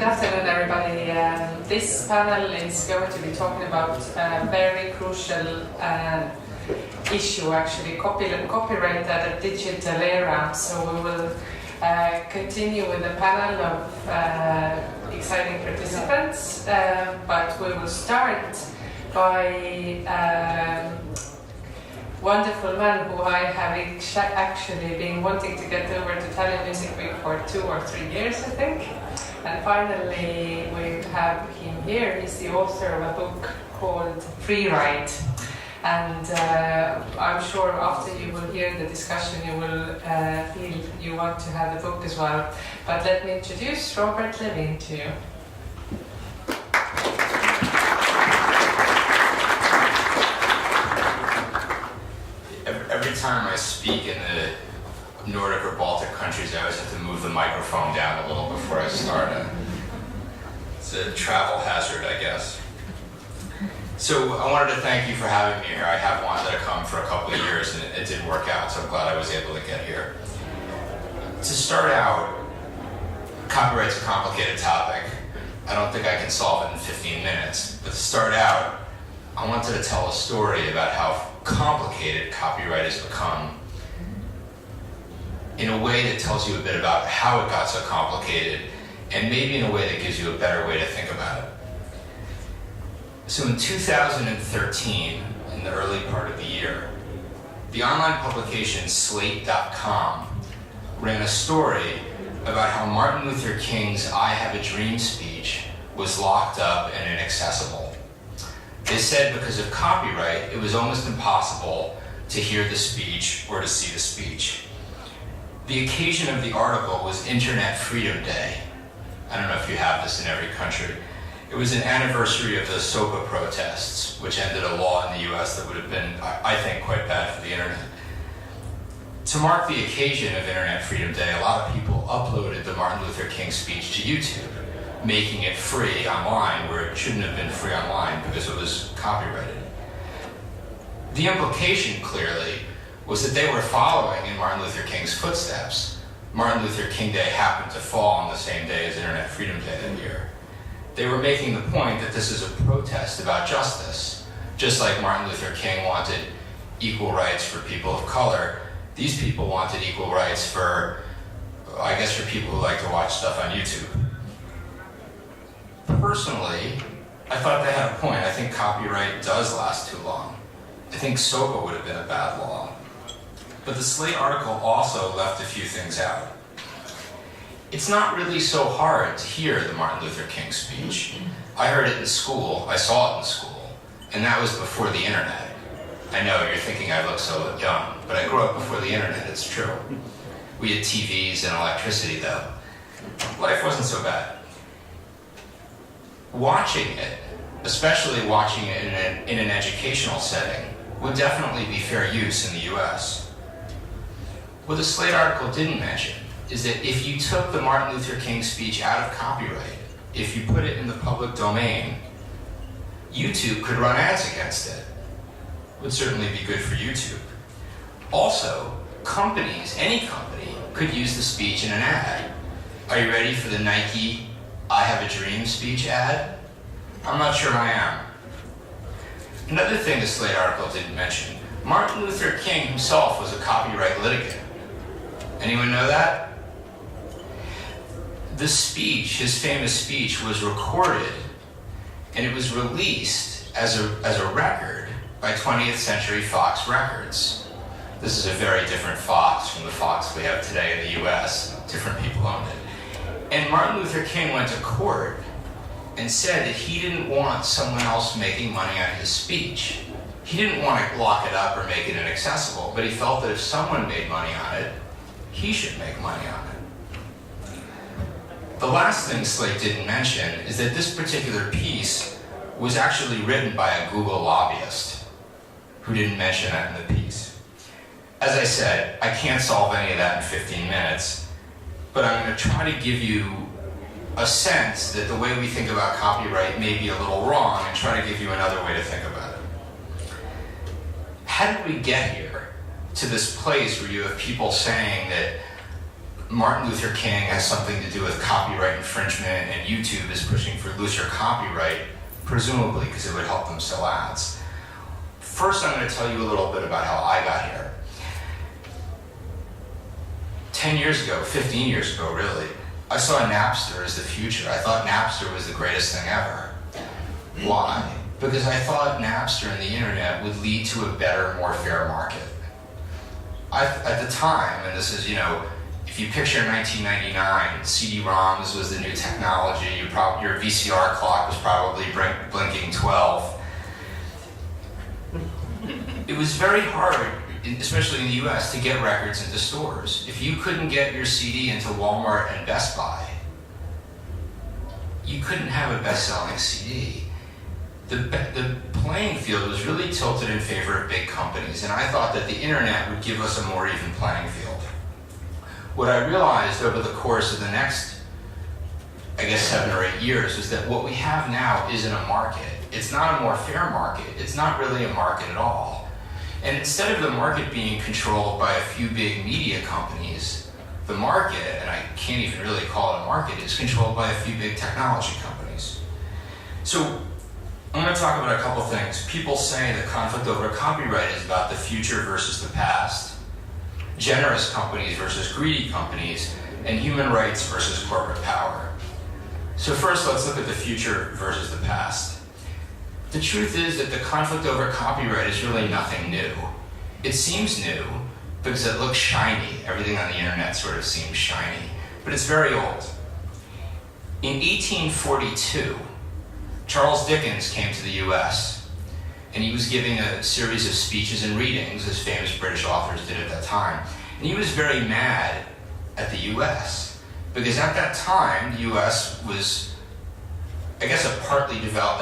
afternoon, everybody. This panel is going to be talking about a very crucial issue, actually, copyright at a digital era. So we will continue with a panel of exciting participants, but we will start by wonderful man who I have actually been wanting to get over to Tallinn Music Week for 2 or 3 years, I think. And finally, we have him here. He's the author of a book called Free Ride. And I'm sure after you will hear the discussion, you will feel you want to have the book as well. But let me introduce Robert Levine to you. Every time I speak in the Nordic or Baltic countries, I always have to move the microphone down a little before I start. It's a travel hazard, I guess. So I wanted to thank you for having me here. I have wanted to come for a couple of years and it didn't work out, so I'm glad I was able to get here. To start out, copyright's a complicated topic. I don't think I can solve it in 15 minutes. But to start out, I wanted to tell a story about how complicated copyright has become in a way that tells you a bit about how it got so complicated and maybe in a way that gives you a better way to think about it. So in 2013, in the early part of the year, the online publication Slate.com ran a story about how Martin Luther King's I Have a Dream speech was locked up and inaccessible. They said because of copyright, it was almost impossible to hear the speech or to see the speech. The occasion of the article was Internet Freedom Day. I don't know if you have this in every country. It was an anniversary of the SOPA protests, which ended a law in the US that would have been, I think, quite bad for the internet. To mark the occasion of Internet Freedom Day, a lot of people uploaded the Martin Luther King speech to YouTube, making it free online where it shouldn't have been free online because it was copyrighted. The implication, clearly, was that they were following in Martin Luther King's footsteps. Martin Luther King Day happened to fall on the same day as Internet Freedom Day that year. They were making the point that this is a protest about justice. Just like Martin Luther King wanted equal rights for people of color, these people wanted equal rights for, I guess, for people who like to watch stuff on YouTube. Personally, I thought they had a point. I think copyright does last too long. I think SOPA would have been a bad law. But the Slate article also left a few things out. It's not really so hard to hear the Martin Luther King speech. I heard it in school, I saw it in school, and that was before the internet. I know you're thinking I look so young, but I grew up before the internet, it's true. We had TVs and electricity though. Life wasn't so bad. Watching it, especially watching it in an educational setting, would definitely be fair use in the US. What the Slate article didn't mention is that if you took the Martin Luther King speech out of copyright, if you put it in the public domain, YouTube could run ads against it. Would certainly be good for YouTube. Also, companies, any company, could use the speech in an ad. Are you ready for the Nike I Have a Dream speech ad? I'm not sure I am. Another thing the Slate article didn't mention, Martin Luther King himself was a copyright litigant. Anyone know that? The speech, his famous speech, was recorded and it was released as a record by 20th Century Fox Records. This is a very different Fox from the Fox we have today in the US. Different people owned it. And Martin Luther King went to court and said that he didn't want someone else making money on his speech. He didn't want to lock it up or make it inaccessible, but he felt that if someone made money on it, he should make money on it. The last thing Slate didn't mention is that this particular piece was actually written by a Google lobbyist who didn't mention that in the piece. As I said, I can't solve any of that in 15 minutes, but I'm going to try to give you a sense that the way we think about copyright may be a little wrong and try to give you another way to think about it. How did we get here to this place where you have people saying that Martin Luther King has something to do with copyright infringement, and YouTube is pushing for looser copyright, presumably because it would help them sell ads. First, I'm going to tell you a little bit about how I got here. 10 years ago, 15 years ago really, I saw Napster as the future. I thought Napster was the greatest thing ever. Why? Because I thought Napster and the internet would lead to a better, more fair market. At the time, and this is, if you picture 1999, CD-ROMs was the new technology, your VCR clock was probably blinking 12. It was very hard, especially in the US, to get records into stores. If you couldn't get your CD into Walmart and Best Buy, you couldn't have a best-selling CD. The playing field was really tilted in favor of big companies, and I thought that the internet would give us a more even playing field. What I realized over the course of the next, 7 or 8 years was that what we have now isn't a market. It's not a more fair market. It's not really a market at all. And instead of the market being controlled by a few big media companies, the market, and I can't even really call it a market, is controlled by a few big technology companies. So I'm going to talk about a couple things. People say that conflict over copyright is about the future versus the past, generous companies versus greedy companies, and human rights versus corporate power. So first, let's look at the future versus the past. The truth is that the conflict over copyright is really nothing new. It seems new because it looks shiny. Everything on the internet sort of seems shiny, but it's very old. In 1842, Charles Dickens came to the US, and he was giving a series of speeches and readings, as famous British authors did at that time. And he was very mad at the US, because at that time, the US was, a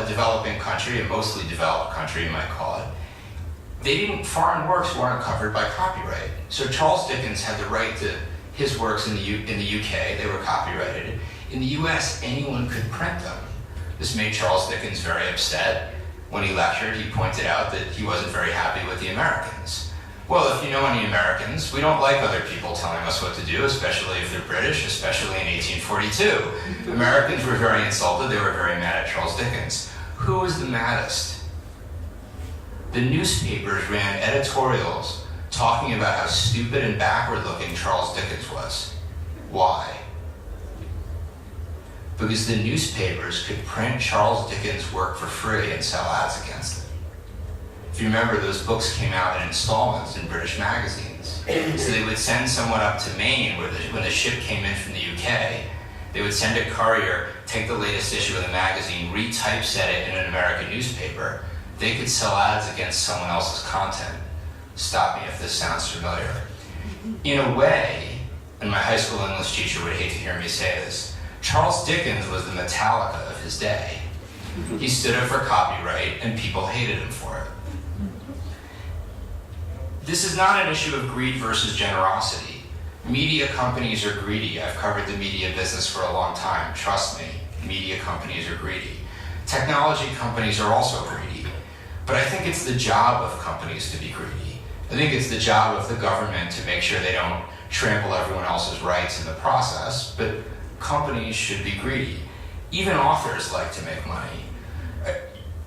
developing country, a mostly developed country, you might call it. Foreign works weren't covered by copyright. So Charles Dickens had the right to his works in the UK, they were copyrighted. In the US, anyone could print them. This made Charles Dickens very upset. When he lectured, he pointed out that he wasn't very happy with the Americans. Well, if you know any Americans, we don't like other people telling us what to do, especially if they're British, especially in 1842. Americans were very insulted, they were very mad at Charles Dickens. Who was the maddest? The newspapers ran editorials talking about how stupid and backward-looking Charles Dickens was. Why? Because the newspapers could print Charles Dickens' work for free and sell ads against it. If you remember, those books came out in installments in British magazines. So they would send someone up to Maine, when the ship came in from the UK, they would send a courier, take the latest issue of the magazine, retypeset it in an American newspaper. They could sell ads against someone else's content. Stop me if this sounds familiar. In a way, and my high school English teacher would hate to hear me say this, Charles Dickens was the Metallica of his day. He stood up for copyright, and people hated him for it. This is not an issue of greed versus generosity. Media companies are greedy. I've covered the media business for a long time. Trust me, media companies are greedy. Technology companies are also greedy. But I think it's the job of companies to be greedy. I think it's the job of the government to make sure they don't trample everyone else's rights in the process, but companies should be greedy. Even authors like to make money.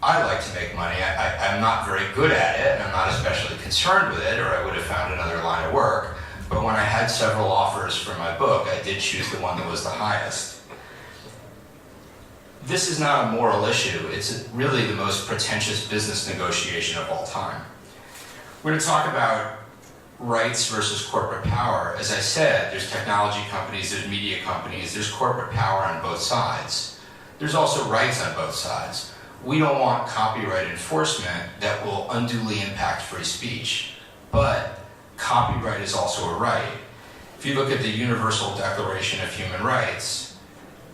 I like to make money. I'm not very good at it, and I'm not especially concerned with it, or I would have found another line of work. But when I had several offers for my book, I did choose the one that was the highest. This is not a moral issue. It's really the most pretentious business negotiation of all time. We're going to talk about rights versus corporate power. As I said, there's technology companies, there's media companies, there's corporate power on both sides. There's also rights on both sides. We don't want copyright enforcement that will unduly impact free speech, but copyright is also a right. If you look at the Universal Declaration of Human Rights,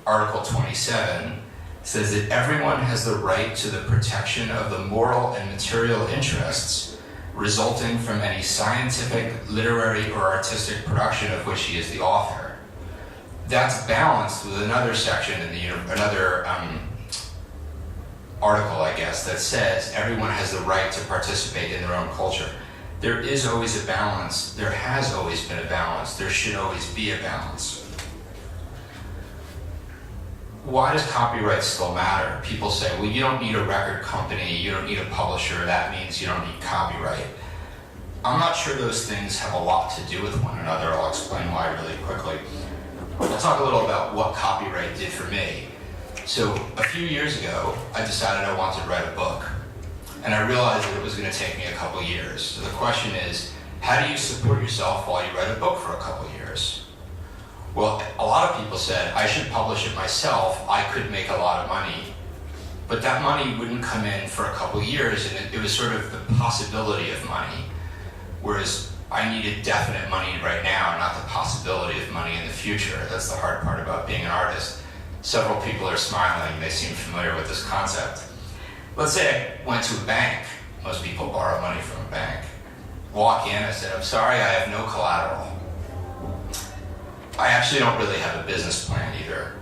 Article 27 says that everyone has the right to the protection of the moral and material interests resulting from any scientific, literary, or artistic production of which he is the author. That's balanced with another section in another article, I guess, that says everyone has the right to participate in their own culture. There is always a balance. There has always been a balance. There should always be a balance. Why does copyright still matter? People say, well, you don't need a record company, you don't need a publisher, that means you don't need copyright. I'm not sure those things have a lot to do with one another. I'll explain why really quickly. I'll talk a little about what copyright did for me. So a few years ago, I decided I wanted to write a book. And I realized that it was going to take me a couple years. So the question is, how do you support yourself while you write a book for a couple years? Well, a lot of people said, I should publish it myself, I could make a lot of money. But that money wouldn't come in for a couple years, and it was sort of the possibility of money. Whereas I needed definite money right now, not the possibility of money in the future. That's the hard part about being an artist. Several people are smiling, they seem familiar with this concept. Let's say I went to a bank. Most people borrow money from a bank. Walk in, I said, I'm sorry, I have no collateral. I actually don't really have a business plan either.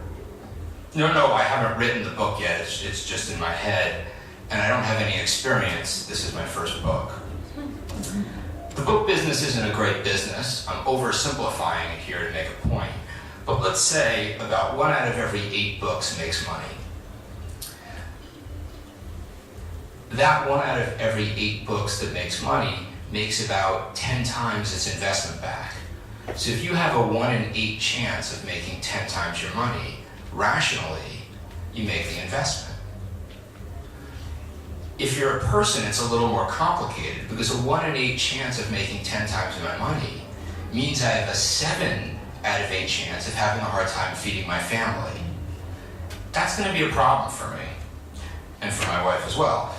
No, I haven't written the book yet, it's just in my head, and I don't have any experience. This is my first book. The book business isn't a great business. I'm oversimplifying it here to make a point. But let's say about 1 out of every 8 books makes money. That 1 out of every 8 books that makes money makes about 10 times its investment back. So if you have a 1 in 8 chance of making 10 times your money, rationally, you make the investment. If you're a person, it's a little more complicated because a 1 in 8 chance of making 10 times my money means I have a 7 out of 8 chance of having a hard time feeding my family. That's going to be a problem for me and for my wife as well.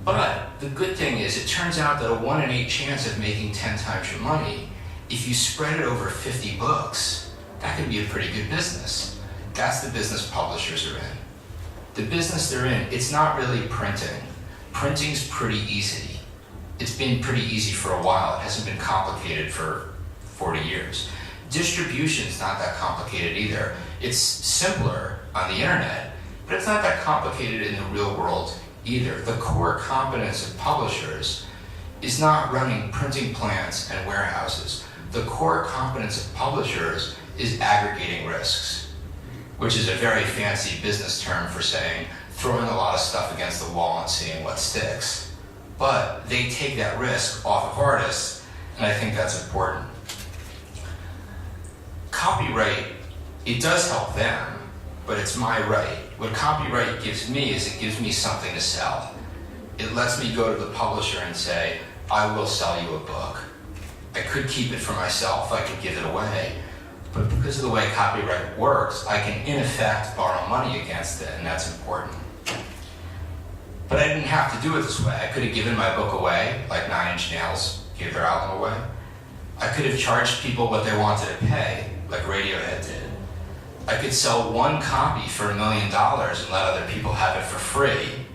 But the good thing is it turns out that a 1 in 8 chance of making 10 times your money, if you spread it over 50 books, that can be a pretty good business. That's the business publishers are in. The business they're in, it's not really printing. Printing's pretty easy. It's been pretty easy for a while. It hasn't been complicated for 40 years. Distribution's not that complicated either. It's simpler on the internet, but it's not that complicated in the real world either. The core competence of publishers is not running printing plants and warehouses. The core competence of publishers is aggregating risks, which is a very fancy business term for saying throwing a lot of stuff against the wall and seeing what sticks. But they take that risk off of artists, and I think that's important. Copyright, it does help them, but it's my right. What copyright gives me is it gives me something to sell. It lets me go to the publisher and say, I will sell you a book. I could keep it for myself, I could give it away, but because of the way copyright works, I can in effect borrow money against it, and that's important. But I didn't have to do it this way. I could have given my book away, like 9 Inch Nails gave their album away. I could have charged people what they wanted to pay, like Radiohead did. I could sell 1 copy for $1 million and let other people have it for free.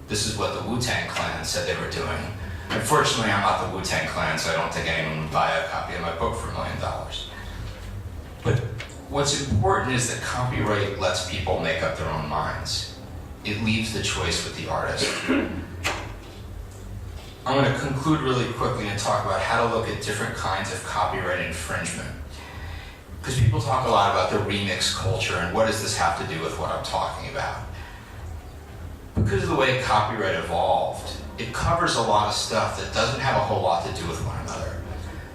This is what the Wu-Tang Clan said they were doing. Unfortunately, I'm not the Wu-Tang Clan, so I don't think anyone would buy a copy of my book for $1 million. But what's important is that copyright lets people make up their own minds. It leaves the choice with the artist. I'm going to conclude really quickly and talk about how to look at different kinds of copyright infringement. Because people talk a lot about the remix culture and what does this have to do with what I'm talking about. Because of the way copyright evolved, it covers a lot of stuff that doesn't have a whole lot to do with one another.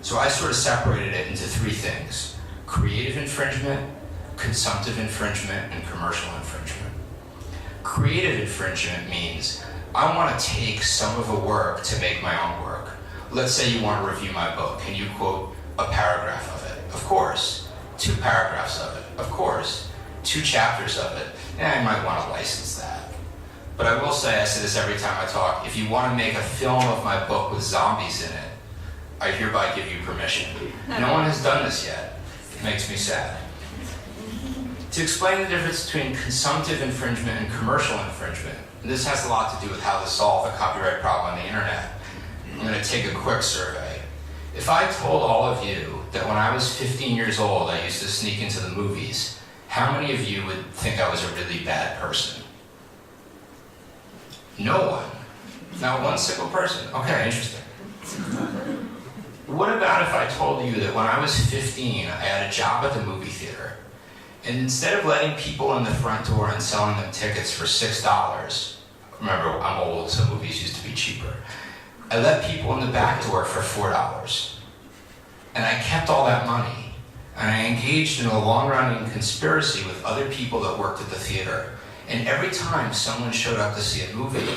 So I sort of separated it into 3 things: creative infringement, consumptive infringement, and commercial infringement. Creative infringement means I want to take some of a work to make my own work. Let's say you want to review my book. Can you quote a paragraph of it? Of course. 2 paragraphs of it? Of course. 2 chapters of it? I might want to license that. But I will say, I say this every time I talk, if you want to make a film of my book with zombies in it, I hereby give you permission. No one has done this yet. It makes me sad. To explain the difference between consumptive infringement and commercial infringement, and this has a lot to do with how to solve the copyright problem on the internet, I'm going to take a quick survey. If I told all of you that when I was 15 years old I used to sneak into the movies, how many of you would think I was a really bad person? No one. Not one single person. Okay, interesting. What about if I told you that when I was 15, I had a job at the movie theater, and instead of letting people in the front door and selling them tickets for $6, remember, I'm old, so movies used to be cheaper, I let people in the back door for $4. And I kept all that money, and I engaged in a long-running conspiracy with other people that worked at the theater. And every time someone showed up to see a movie,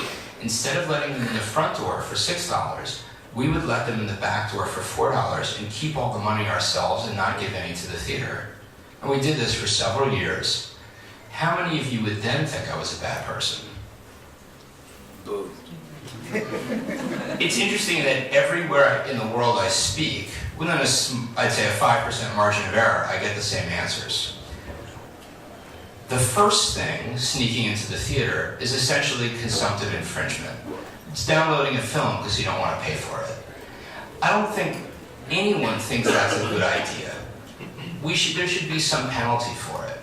instead of letting them in the front door for $6, we would let them in the back door for $4 and keep all the money ourselves and not give any to the theater. And we did this for several years. How many of you would then think I was a bad person? It's interesting that everywhere in the world I speak, within I'd say a 5% margin of error, I get the same answers. The first thing, sneaking into the theater, is essentially consumptive infringement. It's downloading a film because you don't want to pay for it. I don't think anyone thinks that's a good idea. There should be some penalty for it.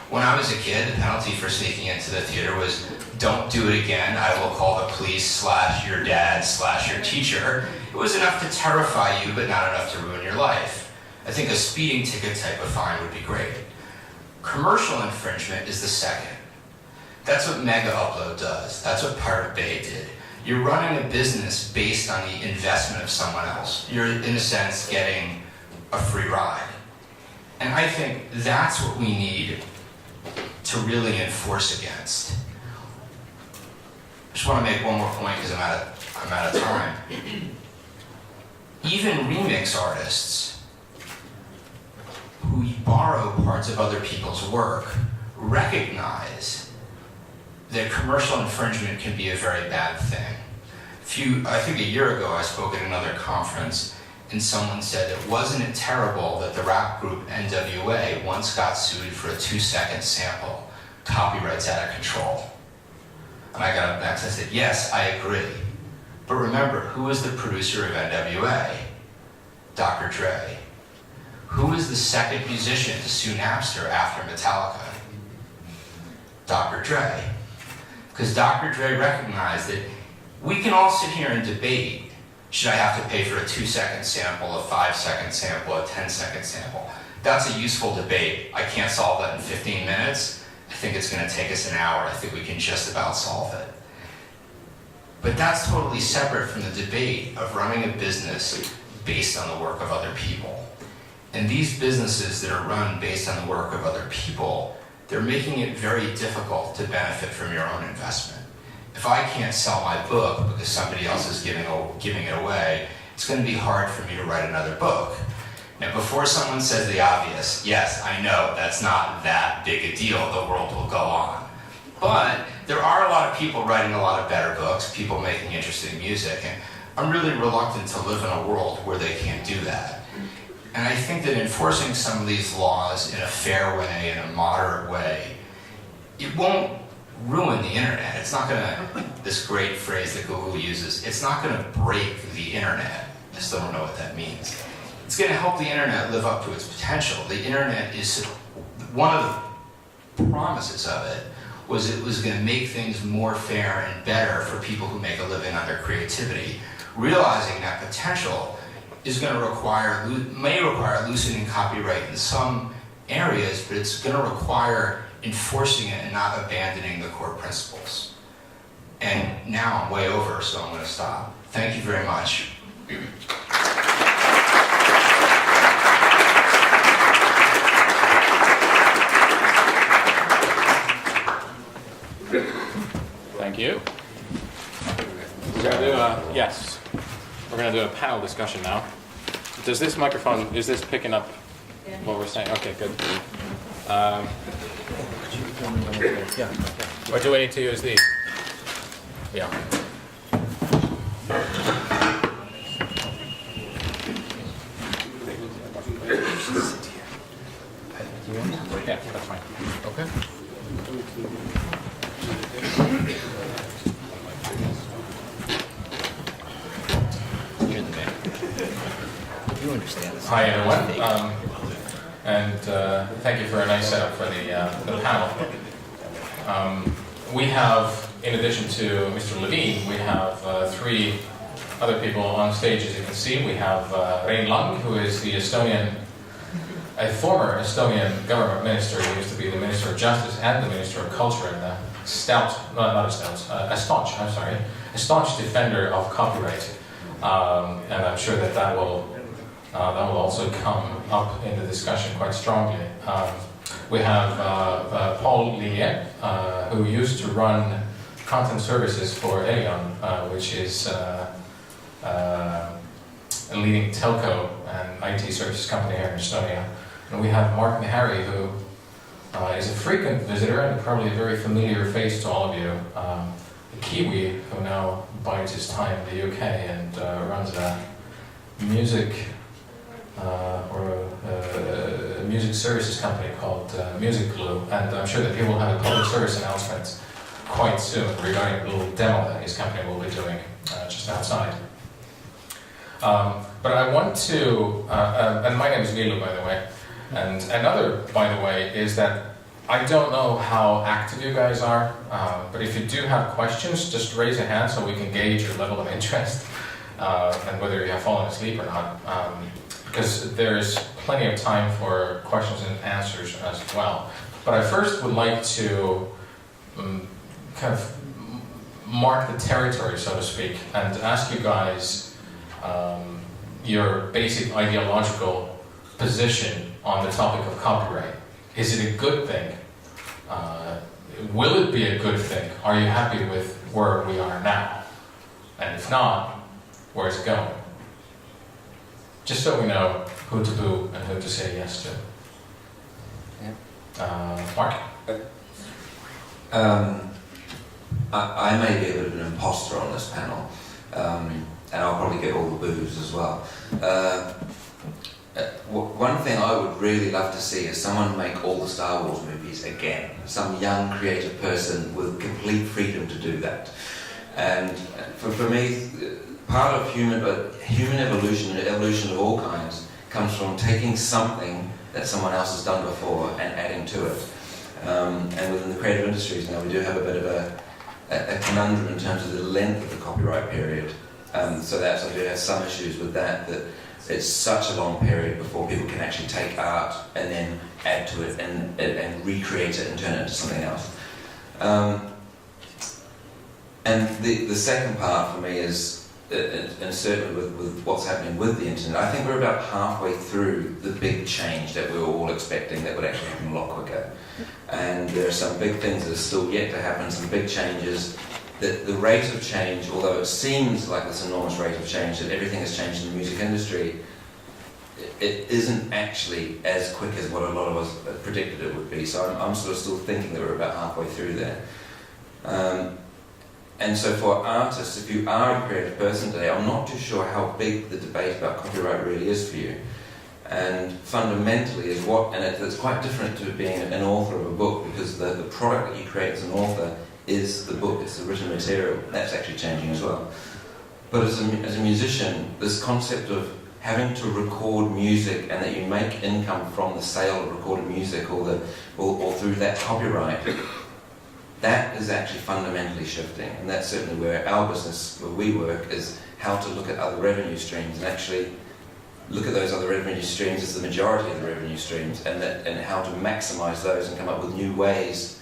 When I was a kid, the penalty for sneaking into the theater was, don't do it again, I will call the police / your dad / your teacher. It was enough to terrify you, but not enough to ruin your life. I think a speeding ticket type of fine would be great. Commercial infringement is the second. That's what Mega Upload does. That's what Pirate Bay did. You're running a business based on the investment of someone else. You're, in a sense, getting a free ride. And I think that's what we need to really enforce against. I just want to make one more point because I'm out of time. Even remix artists who borrow parts of other people's work recognize that commercial infringement can be a very bad thing. I think a year ago I spoke at another conference and someone said, wasn't it terrible that the rap group NWA once got sued for a 2-second sample? Copyright's out of control. And I got up next and I said, yes, I agree. But remember, who was the producer of NWA? Dr. Dre. Who was the second musician to sue Napster after Metallica? Dr. Dre. Because Dr. Dre recognized that we can all sit here and debate, should I have to pay for a 2-second sample, a 5-second sample, a 10-second sample? That's a useful debate. I can't solve that in 15 minutes. I think it's going to take us an hour. I think we can just about solve it. But that's totally separate from the debate of running a business based on the work of other people. And these businesses that are run based on the work of other people, they're making it very difficult to benefit from your own investment. If I can't sell my book because somebody else is giving it away, it's going to be hard for me to write another book. Now, before someone says the obvious, yes, I know that's not that big a deal, the world will go on. But there are a lot of people writing a lot of better books, people making interesting music, and I'm really reluctant to live in a world where they can't do that. And I think that enforcing some of these laws in a fair way, in a moderate way, it won't ruin the internet. It's not gonna, this great phrase that Google uses, it's not gonna break the internet. I still don't know what that means. It's gonna help the internet live up to its potential. The internet is, one of the promises of it was it was gonna make things more fair and better for people who make a living on their creativity. Realizing that potential is going to may require loosening copyright in some areas, but it's going to require enforcing it and not abandoning the core principles. And now I'm way over, so I'm going to stop. Thank you very much. Thank you. We're going to do yes. We're going to do a panel discussion now. Does this microphone, is this picking up what we're saying? Okay, good. Or do we need to use these? Yeah. Yeah, that's fine. Okay. You understand this. Hi everyone, and thank you for a nice setup for the panel. We have, in addition to Mr. Levine, we have three other people on stage, as you can see. We have Rein Lang, who is the a former Estonian government minister. He used to be the Minister of Justice and the Minister of Culture, and a staunch defender of copyright. And I'm sure that will also come up in the discussion quite strongly. We have Paul Lilje, who used to run content services for Elion, which is a leading telco and IT services company here in Estonia. And we have Mark Meharry, who is a frequent visitor and probably a very familiar face to all of you. A Kiwi who now bides his time in the UK and runs a music music services company called MusicGlue, and I'm sure that he will have a public service announcement quite soon regarding a little demo that his company will be doing just outside. But I want to, and my name is Villu, by the way, and another, by the way, is that I don't know how active you guys are, but if you do have questions, just raise a hand so we can gauge your level of interest and whether you have fallen asleep or not. Because there's plenty of time for questions and answers as well. But I first would like to kind of mark the territory, so to speak, and ask you guys your basic ideological position on the topic of copyright. Is it a good thing? Will it be a good thing? Are you happy with where we are now? And if not, where's it going? Just so we know who to boo and who to say yes to. Yeah. Mark? I may be a bit of an imposter on this panel, and I'll probably get all the boos as well. One thing I would really love to see is someone make all the Star Wars movies again. Some young, creative person with complete freedom to do that. And for me, part of human evolution, evolution of all kinds, comes from taking something that someone else has done before and adding to it. And within the creative industries now, we do have a bit of a conundrum in terms of the length of the copyright period. So that's, I do have some issues with that it's such a long period before people can actually take art and then add to it and recreate it and turn it into something else. And the second part for me is, and certainly with what's happening with the internet, I think we're about halfway through the big change that we were all expecting that would actually happen a lot quicker. And there are some big things that are still yet to happen, some big changes. The rate of change, although it seems like this enormous rate of change, that everything has changed in the music industry, it isn't actually as quick as what a lot of us predicted it would be. So I'm sort of still thinking that we're about halfway through there. And so for artists, if you are a creative person today, I'm not too sure how big the debate about copyright really is for you. And fundamentally is it's quite different to being an author of a book, because the product that you create as an author is the book, it's the written material. That's actually changing as well. But as a musician, this concept of having to record music and that you make income from the sale of recorded music or through that copyright, that is actually fundamentally shifting. And that's certainly where our business, where we work, is how to look at other revenue streams and actually look at those other revenue streams as the majority of the revenue streams, and how to maximize those and come up with new ways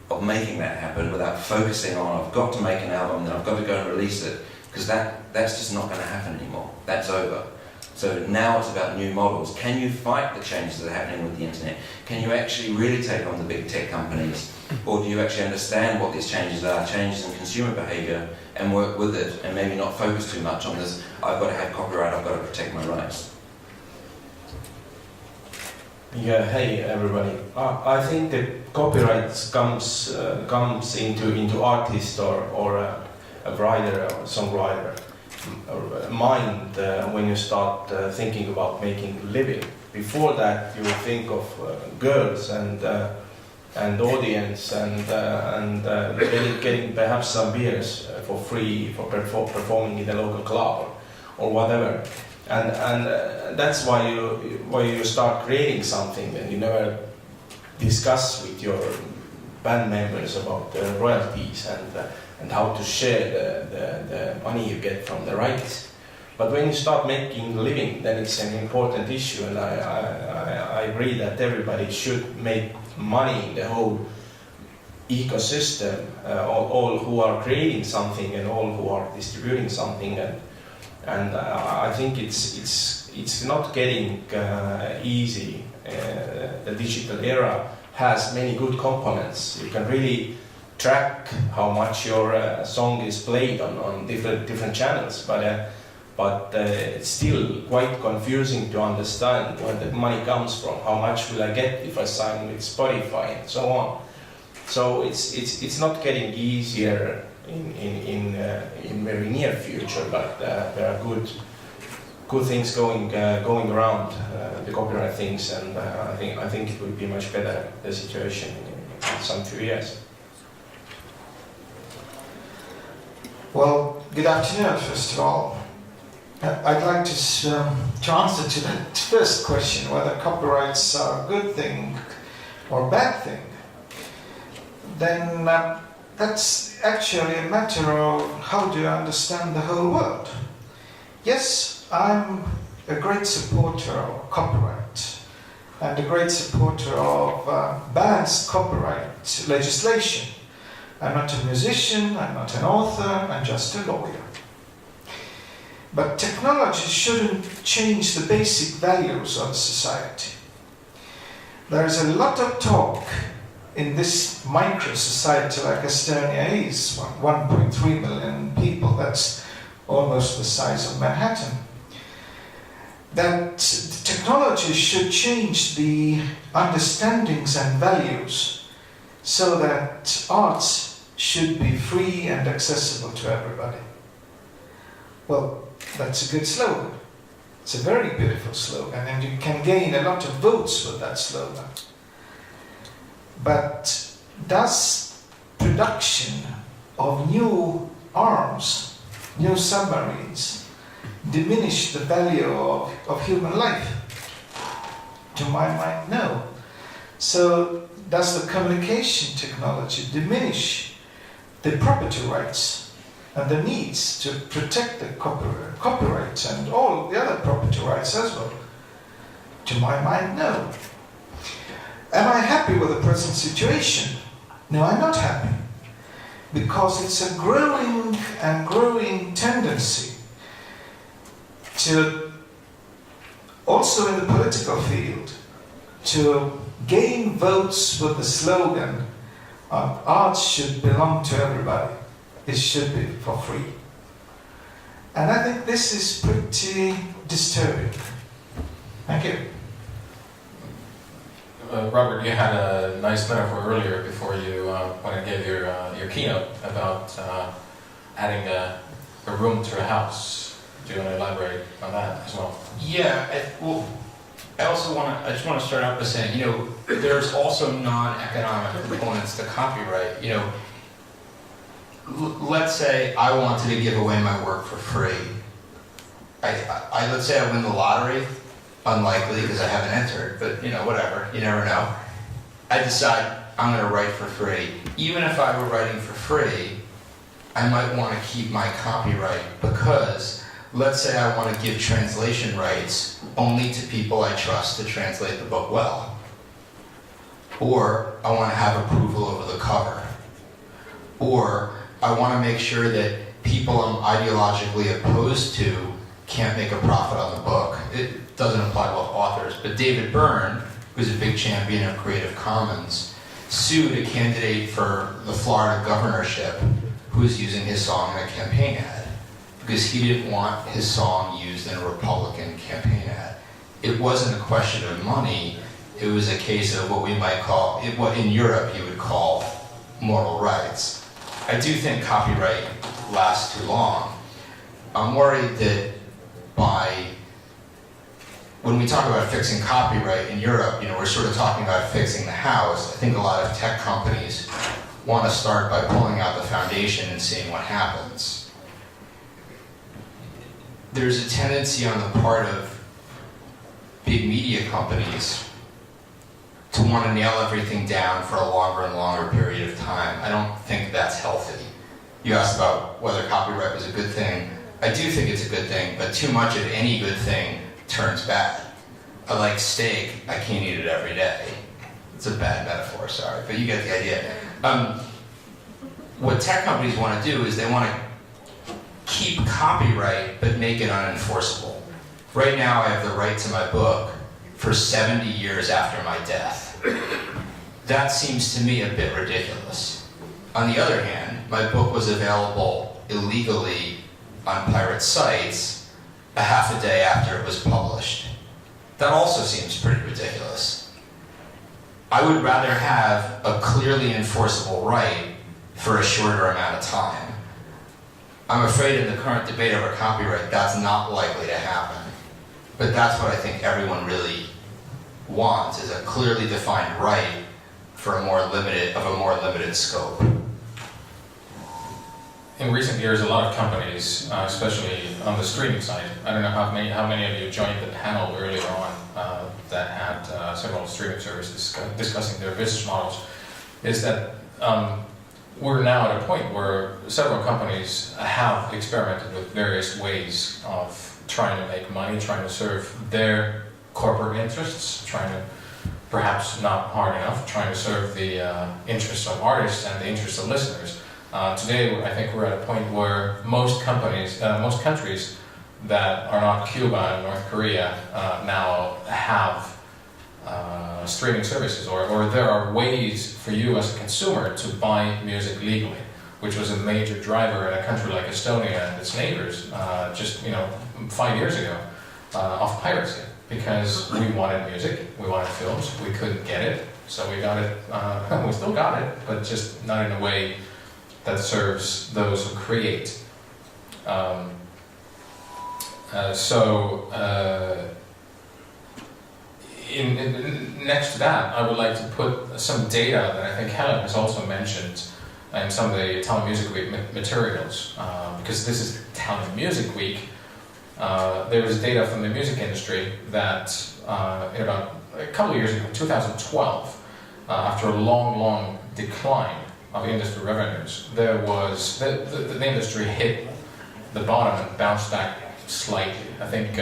of making that happen without focusing on, I've got to make an album, then I've got to go and release it, because that's just not going to happen anymore. That's over. So now it's about new models. Can you fight the changes that are happening with the internet? Can you actually really take on the big tech companies? Or do you actually understand what these changes are, changes in consumer behavior, and work with it, and maybe not focus too much on this, I've got to have copyright, I've got to protect my rights? Yeah, hey everybody. I think that copyright comes into artist or a writer or songwriter mind when you start thinking about making a living. Before that, you think of girls and audience and getting perhaps some beers for free for performing in a local club or whatever. And that's why you start creating something, and you never discuss with your band members about royalties and how to share the money you get from the rights. But when you start making a living, then it's an important issue, and I agree that everybody should make money in the whole ecosystem, all who are creating something and all who are distributing something, and I think it's not getting easy. The digital era has many good components. You can really track how much your song is played on different channels, but it's still quite confusing to understand where the money comes from. How much will I get if I sign with Spotify and so on? So it's not getting easier in very near future, but there are good things going around the copyright things, and I think it will be much better, the situation in some few years. Well, good afternoon, first of all. I'd like to answer to that first question, whether copyrights are a good thing or a bad thing. Then that's actually a matter of how do you understand the whole world. Yes, I'm a great supporter of copyright and a great supporter of balanced copyright legislation. I'm not a musician, I'm not an author, I'm just a lawyer. But technology shouldn't change the basic values of society. There is a lot of talk in this micro-society like Estonia is, 1.3 million people, that's almost the size of Manhattan, that technology should change the understandings and values so that arts should be free and accessible to everybody. Well, that's a good slogan. It's a very beautiful slogan, and you can gain a lot of votes with that slogan. But does production of new arms, new submarines, diminish the value of human life? To my mind, no. So does the communication technology diminish the property rights and the needs to protect the copyright and all the other property rights as well? To my mind, no. Am I happy with the present situation? No, I'm not happy. Because it's a growing and growing tendency to, also in the political field, to gain votes with the slogan, arts should belong to everybody. It should be for free. And I think this is pretty disturbing. Thank you. Robert, you had a nice metaphor earlier before you when I gave your keynote about adding a room to a house. Do you want to elaborate on that as well? Yeah, I just want to start out by saying, there's also non-economic components to copyright. Let's say I wanted to give away my work for free. Let's say I win the lottery. Unlikely because I haven't entered, but whatever, you never know. I decide I'm going to write for free. Even if I were writing for free, I might want to keep my copyright because let's say I want to give translation rights only to people I trust to translate the book well. Or I want to have approval over the cover. Or I want to make sure that people I'm ideologically opposed to can't make a profit on the book. It doesn't apply to all authors, but David Byrne, who's a big champion of Creative Commons, sued a candidate for the Florida governorship who was using his song in a campaign ad because he didn't want his song used in a Republican campaign ad. It wasn't a question of money, it was a case of what we might call, what in Europe you would call moral rights. I do think copyright lasts too long. I'm worried that when we talk about fixing copyright in Europe, we're sort of talking about fixing the house. I think a lot of tech companies want to start by pulling out the foundation and seeing what happens. There's a tendency on the part of big media companies to want to nail everything down for a longer and longer period of time. I don't think that's healthy. You asked about whether copyright was a good thing. I do think it's a good thing, but too much of any good thing turns bad. I like steak, I can't eat it every day. It's a bad metaphor, sorry, but you get the idea. What tech companies want to do is they want to keep copyright, but make it unenforceable. Right now I have the right to my book for 70 years after my death. That seems to me a bit ridiculous. On the other hand, my book was available illegally on pirate sites a half a day after it was published. That also seems pretty ridiculous. I would rather have a clearly enforceable right for a shorter amount of time. I'm afraid in the current debate over copyright, that's not likely to happen. But that's what I think everyone really wants, is a clearly defined right for a more limited scope. In recent years, a lot of companies, especially on the streaming side, I don't know how many of you joined the panel earlier on that had several streaming services discussing their business models, is that we're now at a point where several companies have experimented with various ways of trying to make money, trying to serve their corporate interests, trying to, perhaps not hard enough, trying to serve the interests of artists and the interests of listeners. Today, I think we're at a point where most countries that are not Cuba and North Korea now have streaming services, or there are ways for you as a consumer to buy music legally, which was a major driver in a country like Estonia and its neighbors just 5 years ago of piracy, because we wanted music, we wanted films, we couldn't get it, so we got it, we still got it, but just not in a way that serves those who create. Next to that, I would like to put some data that I think Helen has also mentioned in some of the Tallinn Music Week materials, because this is Tallinn Music Week. There was data from the music industry that in about a couple of years ago, 2012, after a long decline of industry revenues, there was the industry hit the bottom and bounced back slightly. I think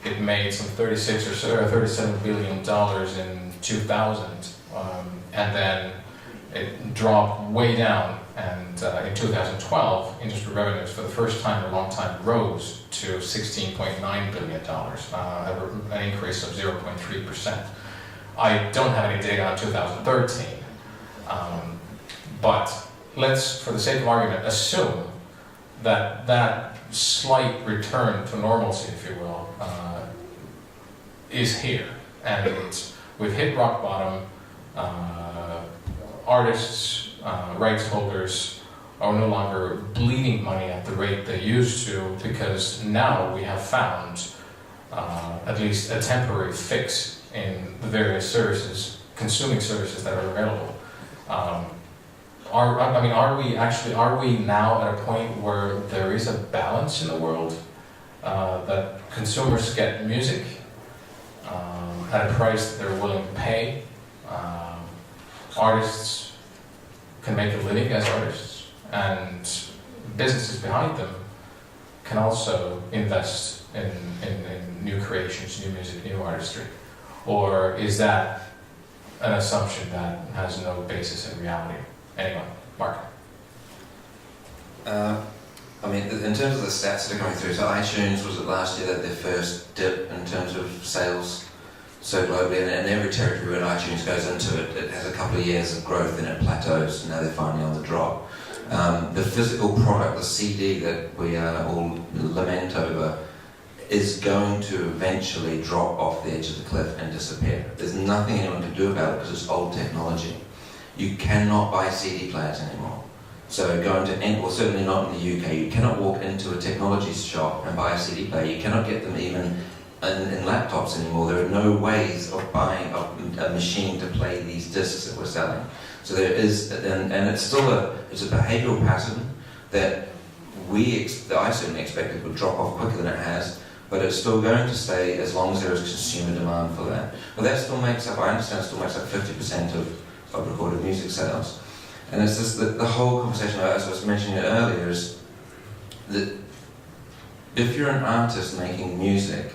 it made some 36 or so, or $37 billion in 2000, and then it dropped way down. And in 2012, industry revenues for the first time in a long time rose to $16.9 billion, an increase of 0.3%. I don't have any data on 2013. But let's, for the sake of argument, assume that that slight return to normalcy, if you will, is here. And we've hit rock bottom. Artists, rights holders are no longer bleeding money at the rate they used to, because now we have found at least a temporary fix in the various services, consuming services that are available. Are we now at a point where there is a balance in the world, that consumers get music at a price that they're willing to pay? Artists can make a living as artists, and businesses behind them can also invest in new creations, new music, new artistry? Or is that an assumption that has no basis in reality? Anyone? Mark? In terms of the stats that are going through, so iTunes, was it last year that their first dip in terms of sales? So globally, and in every territory where iTunes goes into it, it has a couple of years of growth and it plateaus, and now they're finally on the drop. The physical product, the CD that we all lament over, is going to eventually drop off the edge of the cliff and disappear. There's nothing anyone can do about it because it's old technology. You cannot buy CD players anymore. So certainly not in the UK, you cannot walk into a technology shop and buy a CD player. You cannot get them even in laptops anymore. There are no ways of buying a machine to play these discs that we're selling. So there is, and it's still it's a behavioural pattern that I certainly expected would drop off quicker than it has, but it's still going to stay as long as there is consumer demand for that. But that still makes up, I understand, 50% of recorded music sales. And it's just that the whole conversation, as I was mentioning it earlier, is that if you're an artist making music,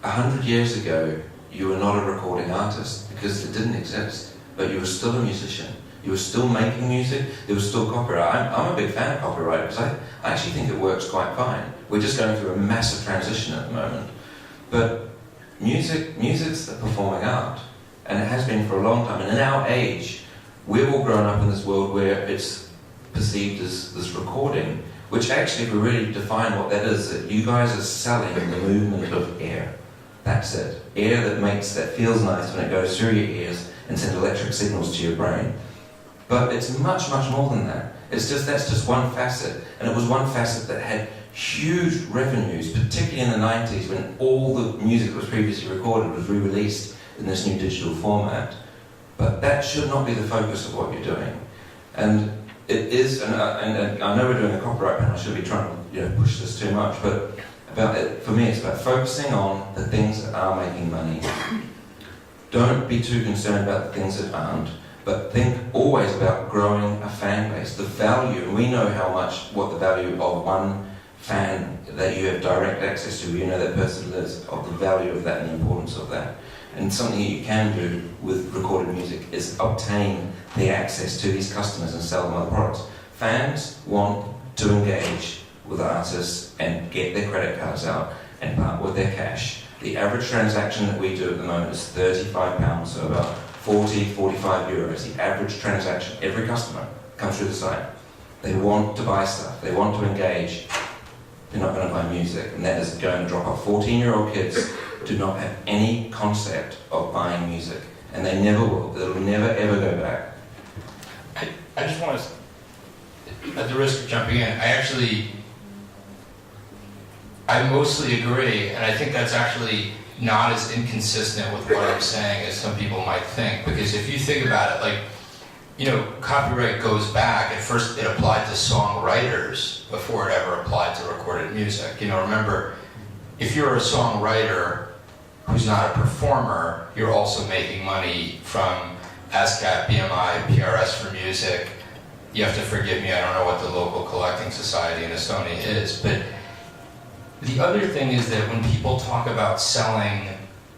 100 years ago, you were not a recording artist because it didn't exist, but you were still a musician. You were still making music, there was still copyright. I'm a big fan of copyright because I actually think it works quite fine. We're just going through a massive transition at the moment. But music's a performing art, and it has been for a long time. And in our age, we've all grown up in this world where it's perceived as this recording, which actually, if we really define what that is, that you guys are selling the movement of air. That's it. Air that feels nice when it goes through your ears and sends electric signals to your brain. But it's much, much more than that. That's just one facet. And it was one facet that had huge revenues, particularly in the 90s when all the music that was previously recorded was re-released in this new digital format. But that should not be the focus of what you're doing. And it is, and I know we're doing a copyright panel, I should be trying to push this too much, but for me it's about focusing on the things that are making money. Don't be too concerned about the things that aren't, but think always about growing a fan base. The value, and we know what the value of one fan that you have direct access to, you know that person lives, of the value of that and the importance of that. And something that you can do with recorded music is obtain the access to these customers and sell them other products. Fans want to engage with artists and get their credit cards out and part with their cash. The average transaction that we do at the moment is £35, so about 45 euros. The average transaction, every customer comes through the site. They want to buy stuff, they want to engage. They're not going to buy music, and that is going to drop off. 14-year-old kids do not have any concept of buying music, and they never will. They'll never ever go back. I just want to, at the risk of jumping in, I mostly agree, and I think that's actually not as inconsistent with what I'm saying as some people might think, because if you think about it, copyright goes back. At first it applied to songwriters before it ever applied to recorded music. Remember, if you're a songwriter who's not a performer, you're also making money from ASCAP, BMI, PRS for music. You have to forgive me, I don't know what the local collecting society in Estonia is, but the other thing is that when people talk about selling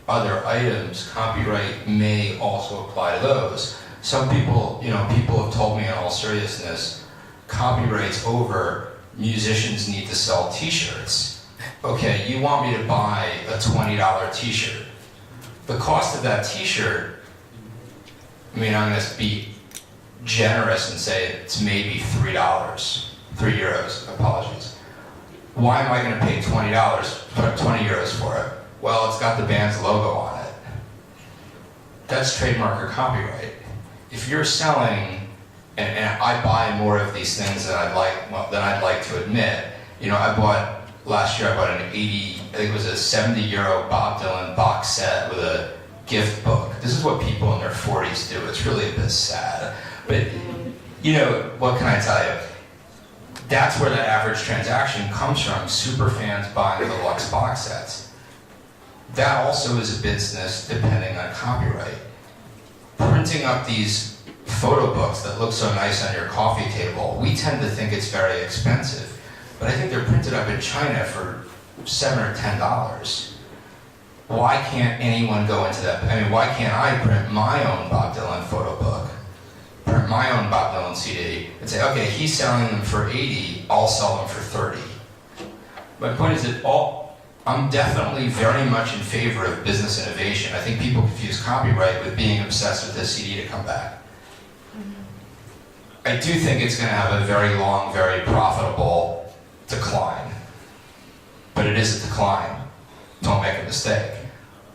other items, copyright may also apply to those. Some people, people have told me in all seriousness, copyright's over, musicians need to sell t-shirts. Okay, you want me to buy a $20 t-shirt. The cost of that t-shirt, I'm going to be generous and say it's maybe $3, 3 euros, apologies. Why am I going to pay $20, 20 euros for it? Well, it's got the band's logo on it. That's trademark or copyright. If you're selling, and I buy more of these things than I'd like to admit. Last year I bought an 80, I think it was a 70 euro Bob Dylan box set with a gift book. This is what people in their 40s do. It's really a bit sad. But, what can I tell you? That's where that average transaction comes from, super fans buying the deluxe box sets. That also is a business depending on copyright. Printing up these photo books that look so nice on your coffee table, we tend to think it's very expensive, but I think they're printed up in China for $7 or $10. Why can't anyone go into that? Why can't I print my own Bob Dylan photo book, print my own Bob Dylan CD, and say, okay, he's selling them for 80, I'll sell them for 30. My point is that I'm definitely very much in favor of business innovation. I think people confuse copyright with being obsessed with the CD to come back. I do think it's going to have a very long, very profitable decline. But it is a decline. Don't make a mistake.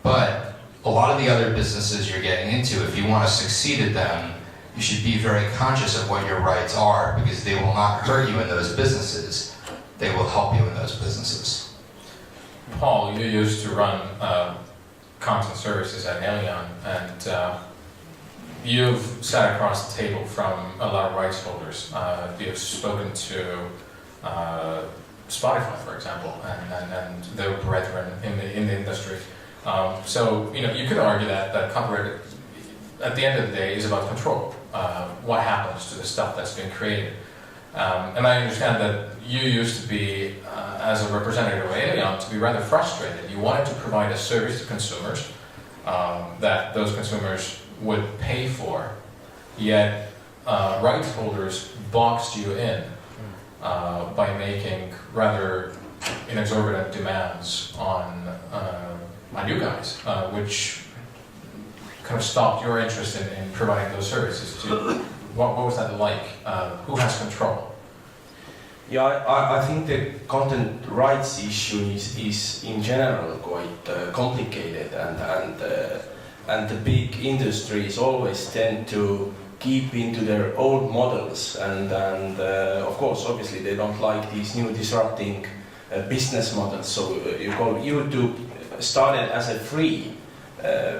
But a lot of the other businesses you're getting into, if you want to succeed at them, you should be very conscious of what your rights are, because they will not hurt you in those businesses. They will help you in those businesses. Paul, you used to run content services at Elion, and you've sat across the table from a lot of rights holders. You've spoken to Spotify, for example, and their brethren in the industry. So you could argue that copyright, at the end of the day, is about control. what happens to the stuff that's been created. And I understand that you used to be, as a representative of Elion, to be rather frustrated. You wanted to provide a service to consumers that those consumers would pay for, yet rights holders boxed you in by making rather inexorbitant demands on you guys, which kind of stopped your interest in providing those services. What was that like? Who has control? Yeah, I think the content rights issue is in general quite complicated, and the big industries always tend to keep into their old models, and of course, obviously, they don't like these new disrupting business models. So you call YouTube started as a free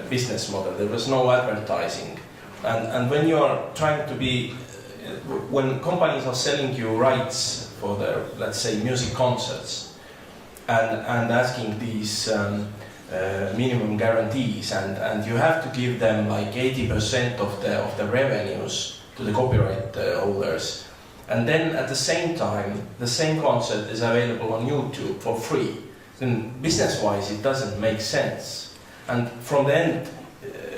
business model. There was no advertising, and when you are trying to be, when companies are selling you rights for their, let's say, music concerts, and asking these minimum guarantees, and you have to give them like 80% of the revenues to the copyright holders, and then at the same time the same concert is available on YouTube for free, then business-wise it doesn't make sense. And from the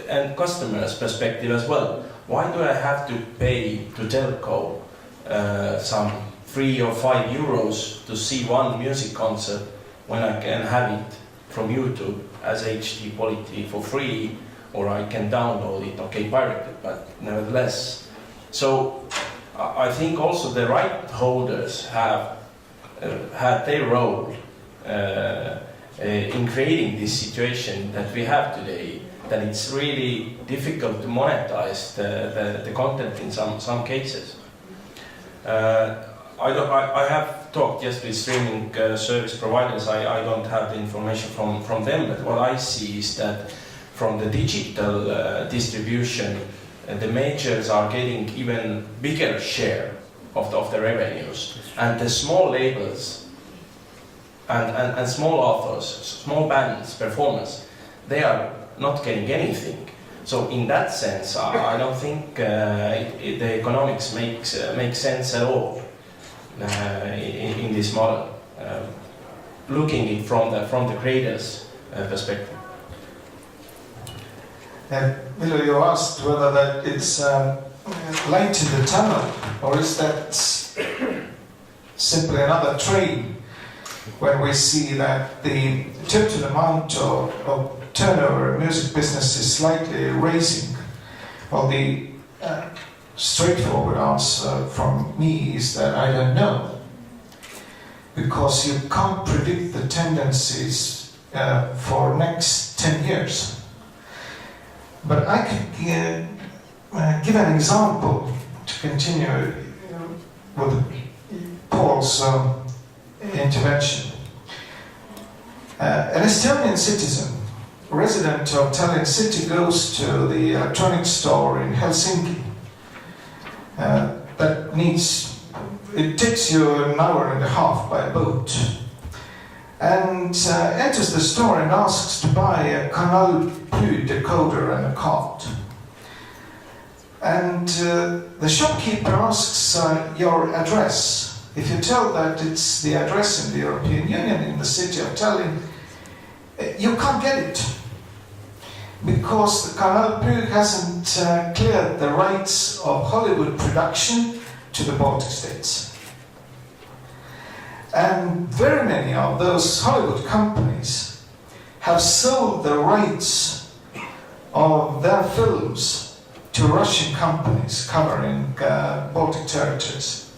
end customer's perspective as well, why do I have to pay to telco some 3 or 5 euros to see one music concert when I can have it from YouTube as HD quality for free, or I can download it, okay, pirated, but nevertheless. So I think also the right holders have had their role in creating this situation that we have today, that it's really difficult to monetize the content in some cases. I have talked just with streaming service providers. I don't have the information from them, but what I see is that from the digital distribution, the majors are getting even bigger share of the revenues, and the small labels and small authors, small bands, performers, they are not getting anything. So in that sense, I don't think the economics makes sense at all in this model, looking it from the creator's perspective. Milo, you asked whether that it's light in the tunnel, or is that simply another train when we see that the total amount of turnover in music business is slightly raising. Well, the straightforward answer from me is that I don't know, because you can't predict the tendencies for next 10 years. But I could give an example to continue with Paul's intervention. An Estonian citizen, resident of Tallinn city, goes to the electronics store in Helsinki. It takes you an hour and a half by boat, and enters the store and asks to buy a Canal Plus decoder and a card. And the shopkeeper asks your address. If you tell that it's the address in the European Union in the city of Tallinn, you can't get it, because the Canal Plus hasn't cleared the rights of Hollywood production to the Baltic states. And very many of those Hollywood companies have sold the rights of their films to Russian companies covering Baltic territories.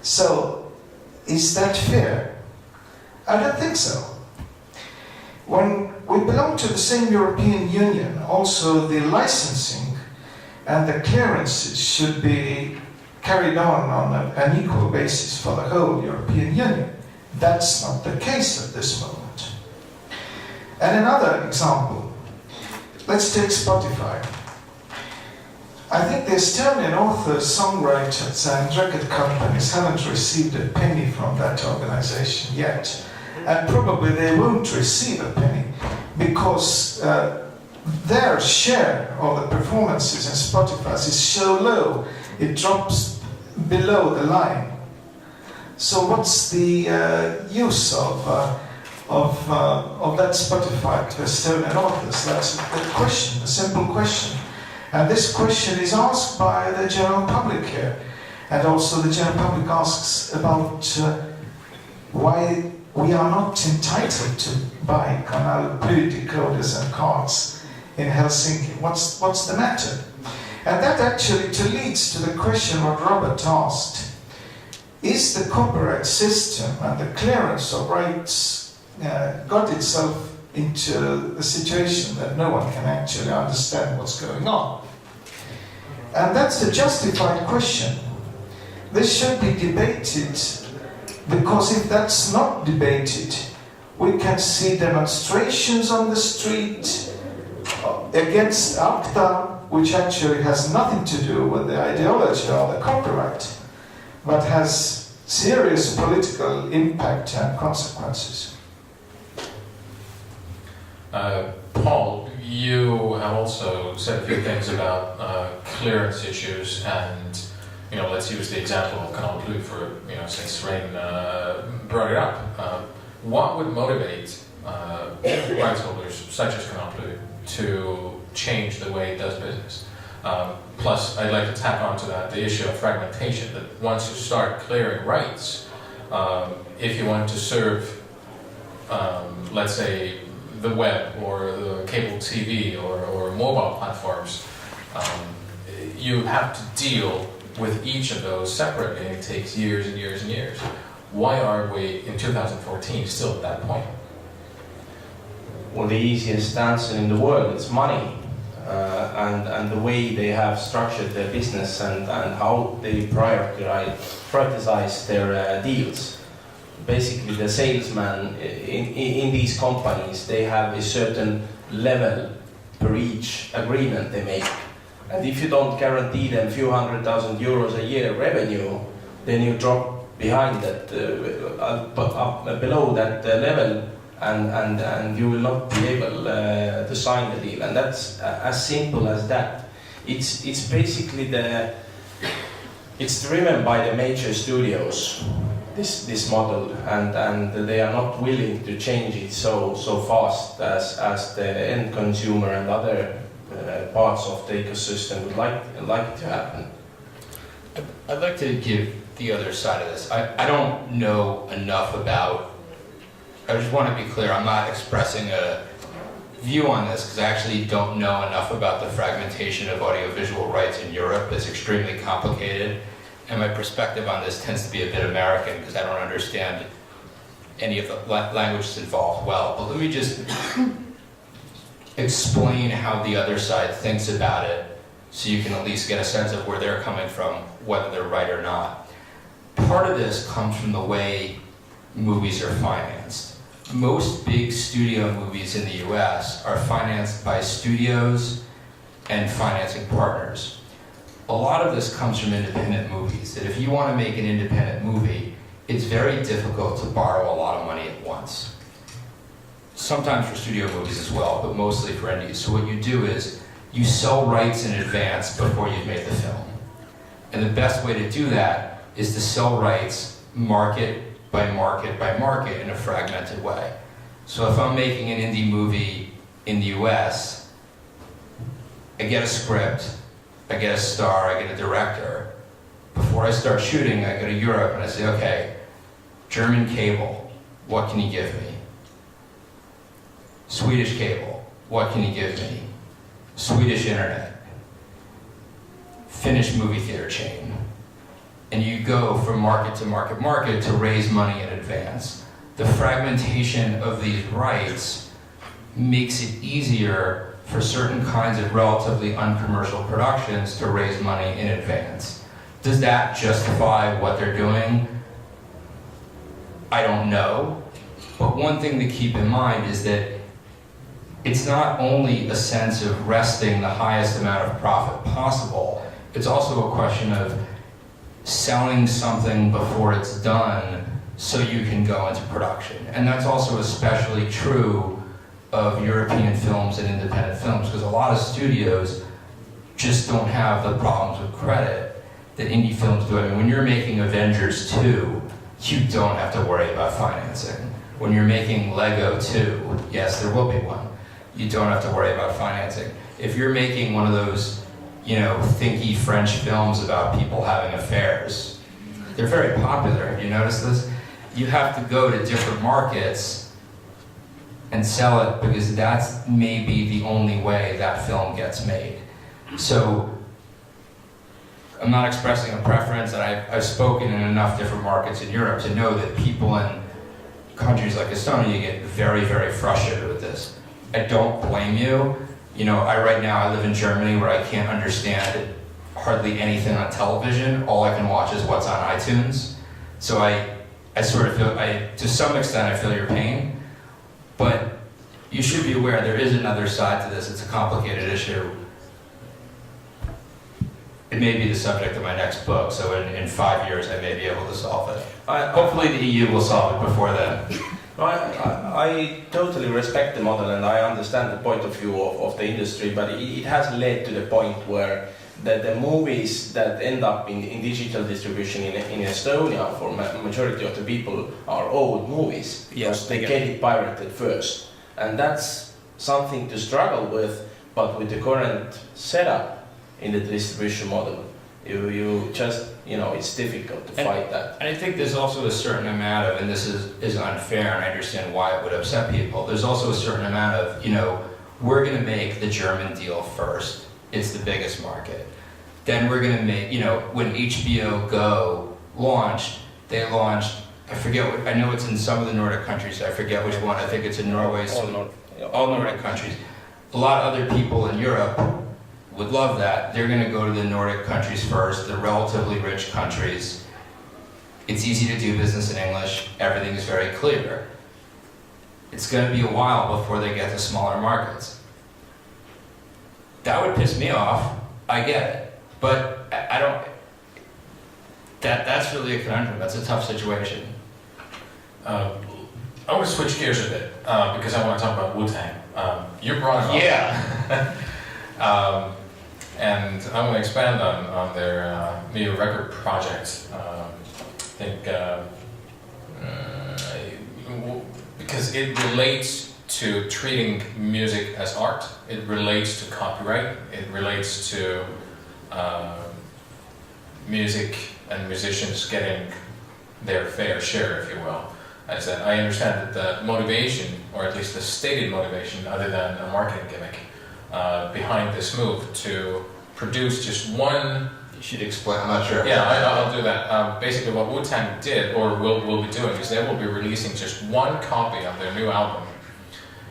So, is that fair? I don't think so. When we belong to the same European Union, also the licensing and the clearances should be carried on an equal basis for the whole European Union. That's not the case at this moment. And another example, let's take Spotify. I think the Estonian authors, songwriters and record companies haven't received a penny from that organization yet. And probably they won't receive a penny, because their share of the performances in Spotify is so low, it drops below the line. So what's the use of that Spotify to Estonian authors? That's the question, a simple question. And this question is asked by the general public here. And also the general public asks about why we are not entitled to buy Canal Plus decoders and cards in Helsinki. What's the matter? And that actually leads to the question what Robert asked. Is the copyright system and the clearance of rights got itself into a situation that no one can actually understand what's going on? And that's a justified question. This should be debated, because if that's not debated, we can see demonstrations on the street against ACTA, which actually has nothing to do with the ideology or the copyright, but has serious political impact and consequences. Paul, you have also said a few things about clearance issues, and let's use the example of Canal Plus for since Rain brought it up. What would motivate rights holders such as Canal Plus to change the way it does business? Plus, I'd like to tack onto that the issue of fragmentation. That once you start clearing rights, if you want to serve, let's say, the web or the cable TV or mobile platforms, you have to deal with each of those separately, and it takes years and years and years. Why are we in 2014 still at that point? Well, the easiest answer in the world is money, and the way they have structured their business and how they prioritize their deals. Basically, the salesman in these companies, they have a certain level per each agreement they make. And if you don't guarantee them a few €100,000 a year revenue, then you drop behind that, below that level, and you will not be able to sign the deal. And that's as simple as that. It's basically it's driven by the major studios, this model, and they are not willing to change it so fast as the end consumer and other parts of the ecosystem would like it to happen. I'd like to give the other side of this. I don't know enough about, I just want to be clear, I'm not expressing a view on this because I actually don't know enough about the fragmentation of audiovisual rights in Europe. It's extremely complicated, and my perspective on this tends to be a bit American because I don't understand any of the languages involved well. But let me just explain how the other side thinks about it so you can at least get a sense of where they're coming from, whether they're right or not. Part of this comes from the way movies are financed. Most big studio movies in the US are financed by studios and financing partners. A lot of this comes from independent movies, that if you want to make an independent movie, it's very difficult to borrow a lot of money at once. Sometimes for studio movies as well, but mostly for indies. So what you do is you sell rights in advance before you've made the film. And the best way to do that is to sell rights market by market by market in a fragmented way. So if I'm making an indie movie in the US, I get a script, I get a star, I get a director. Before I start shooting, I go to Europe and I say, okay, German cable, what can you give me? Swedish cable, what can you give me? Swedish internet. Finnish movie theater chain. And you go from market to market market to raise money in advance. The fragmentation of these rights makes it easier for certain kinds of relatively uncommercial productions to raise money in advance. Does that justify what they're doing? I don't know. But one thing to keep in mind is that it's not only a sense of wresting the highest amount of profit possible, it's also a question of selling something before it's done so you can go into production. And that's also especially true of European films and independent films, because a lot of studios just don't have the problems with credit that indie films do. I mean, when you're making Avengers 2, you don't have to worry about financing. When you're making Lego 2, yes, there will be one. You don't have to worry about financing. If you're making one of those, thinky French films about people having affairs, they're very popular. Have you noticed this? You have to go to different markets and sell it because that's maybe the only way that film gets made. So I'm not expressing a preference, and I've spoken in enough different markets in Europe to know that people in countries like Estonia get very, very frustrated with this. I don't blame you. Right now I live in Germany where I can't understand hardly anything on television. All I can watch is what's on iTunes. So I sort of feel, to some extent I feel your pain, but you should be aware there is another side to this. It's a complicated issue. It may be the subject of my next book, so in 5 years I may be able to solve it. Hopefully the EU will solve it before then. I totally respect the model and I understand the point of view of the industry, but it has led to the point where the movies that end up in digital distribution in Estonia for majority of the people are old movies. Yes, They get it pirated first. And that's something to struggle with, but with the current setup in the distribution model, you just, it's difficult to fight that. And I think there's also a certain amount of, and this is unfair, and I understand why it would upset people, there's also a certain amount of, we're going to make the German deal first. It's the biggest market. Then we're going to make, when HBO Go launched, they launched, I know it's in some of the Nordic countries, I forget which one, I think it's in Norway, all Nordic countries. A lot of other people in Europe would love that. They're going to go to the Nordic countries first. They're relatively rich countries. It's easy to do business in English. Everything is very clear. It's going to be a while before they get to smaller markets. That would piss me off. I get it. But I don't... That's really a conundrum. That's a tough situation. I want to switch gears a bit because I want to talk about Wu-Tang. You brought it up. Yeah. And I want to expand on their new record project. I think because it relates to treating music as art. It relates to copyright. It relates to music and musicians getting their fair share, if you will. As that, I understand that the motivation, or at least the stated motivation, other than a marketing gimmick, behind this move to produce just one... You should explain, I'm not sure. Yeah, I'll do that. Basically what Wu-Tang did, or will be doing, is they will be releasing just one copy of their new album.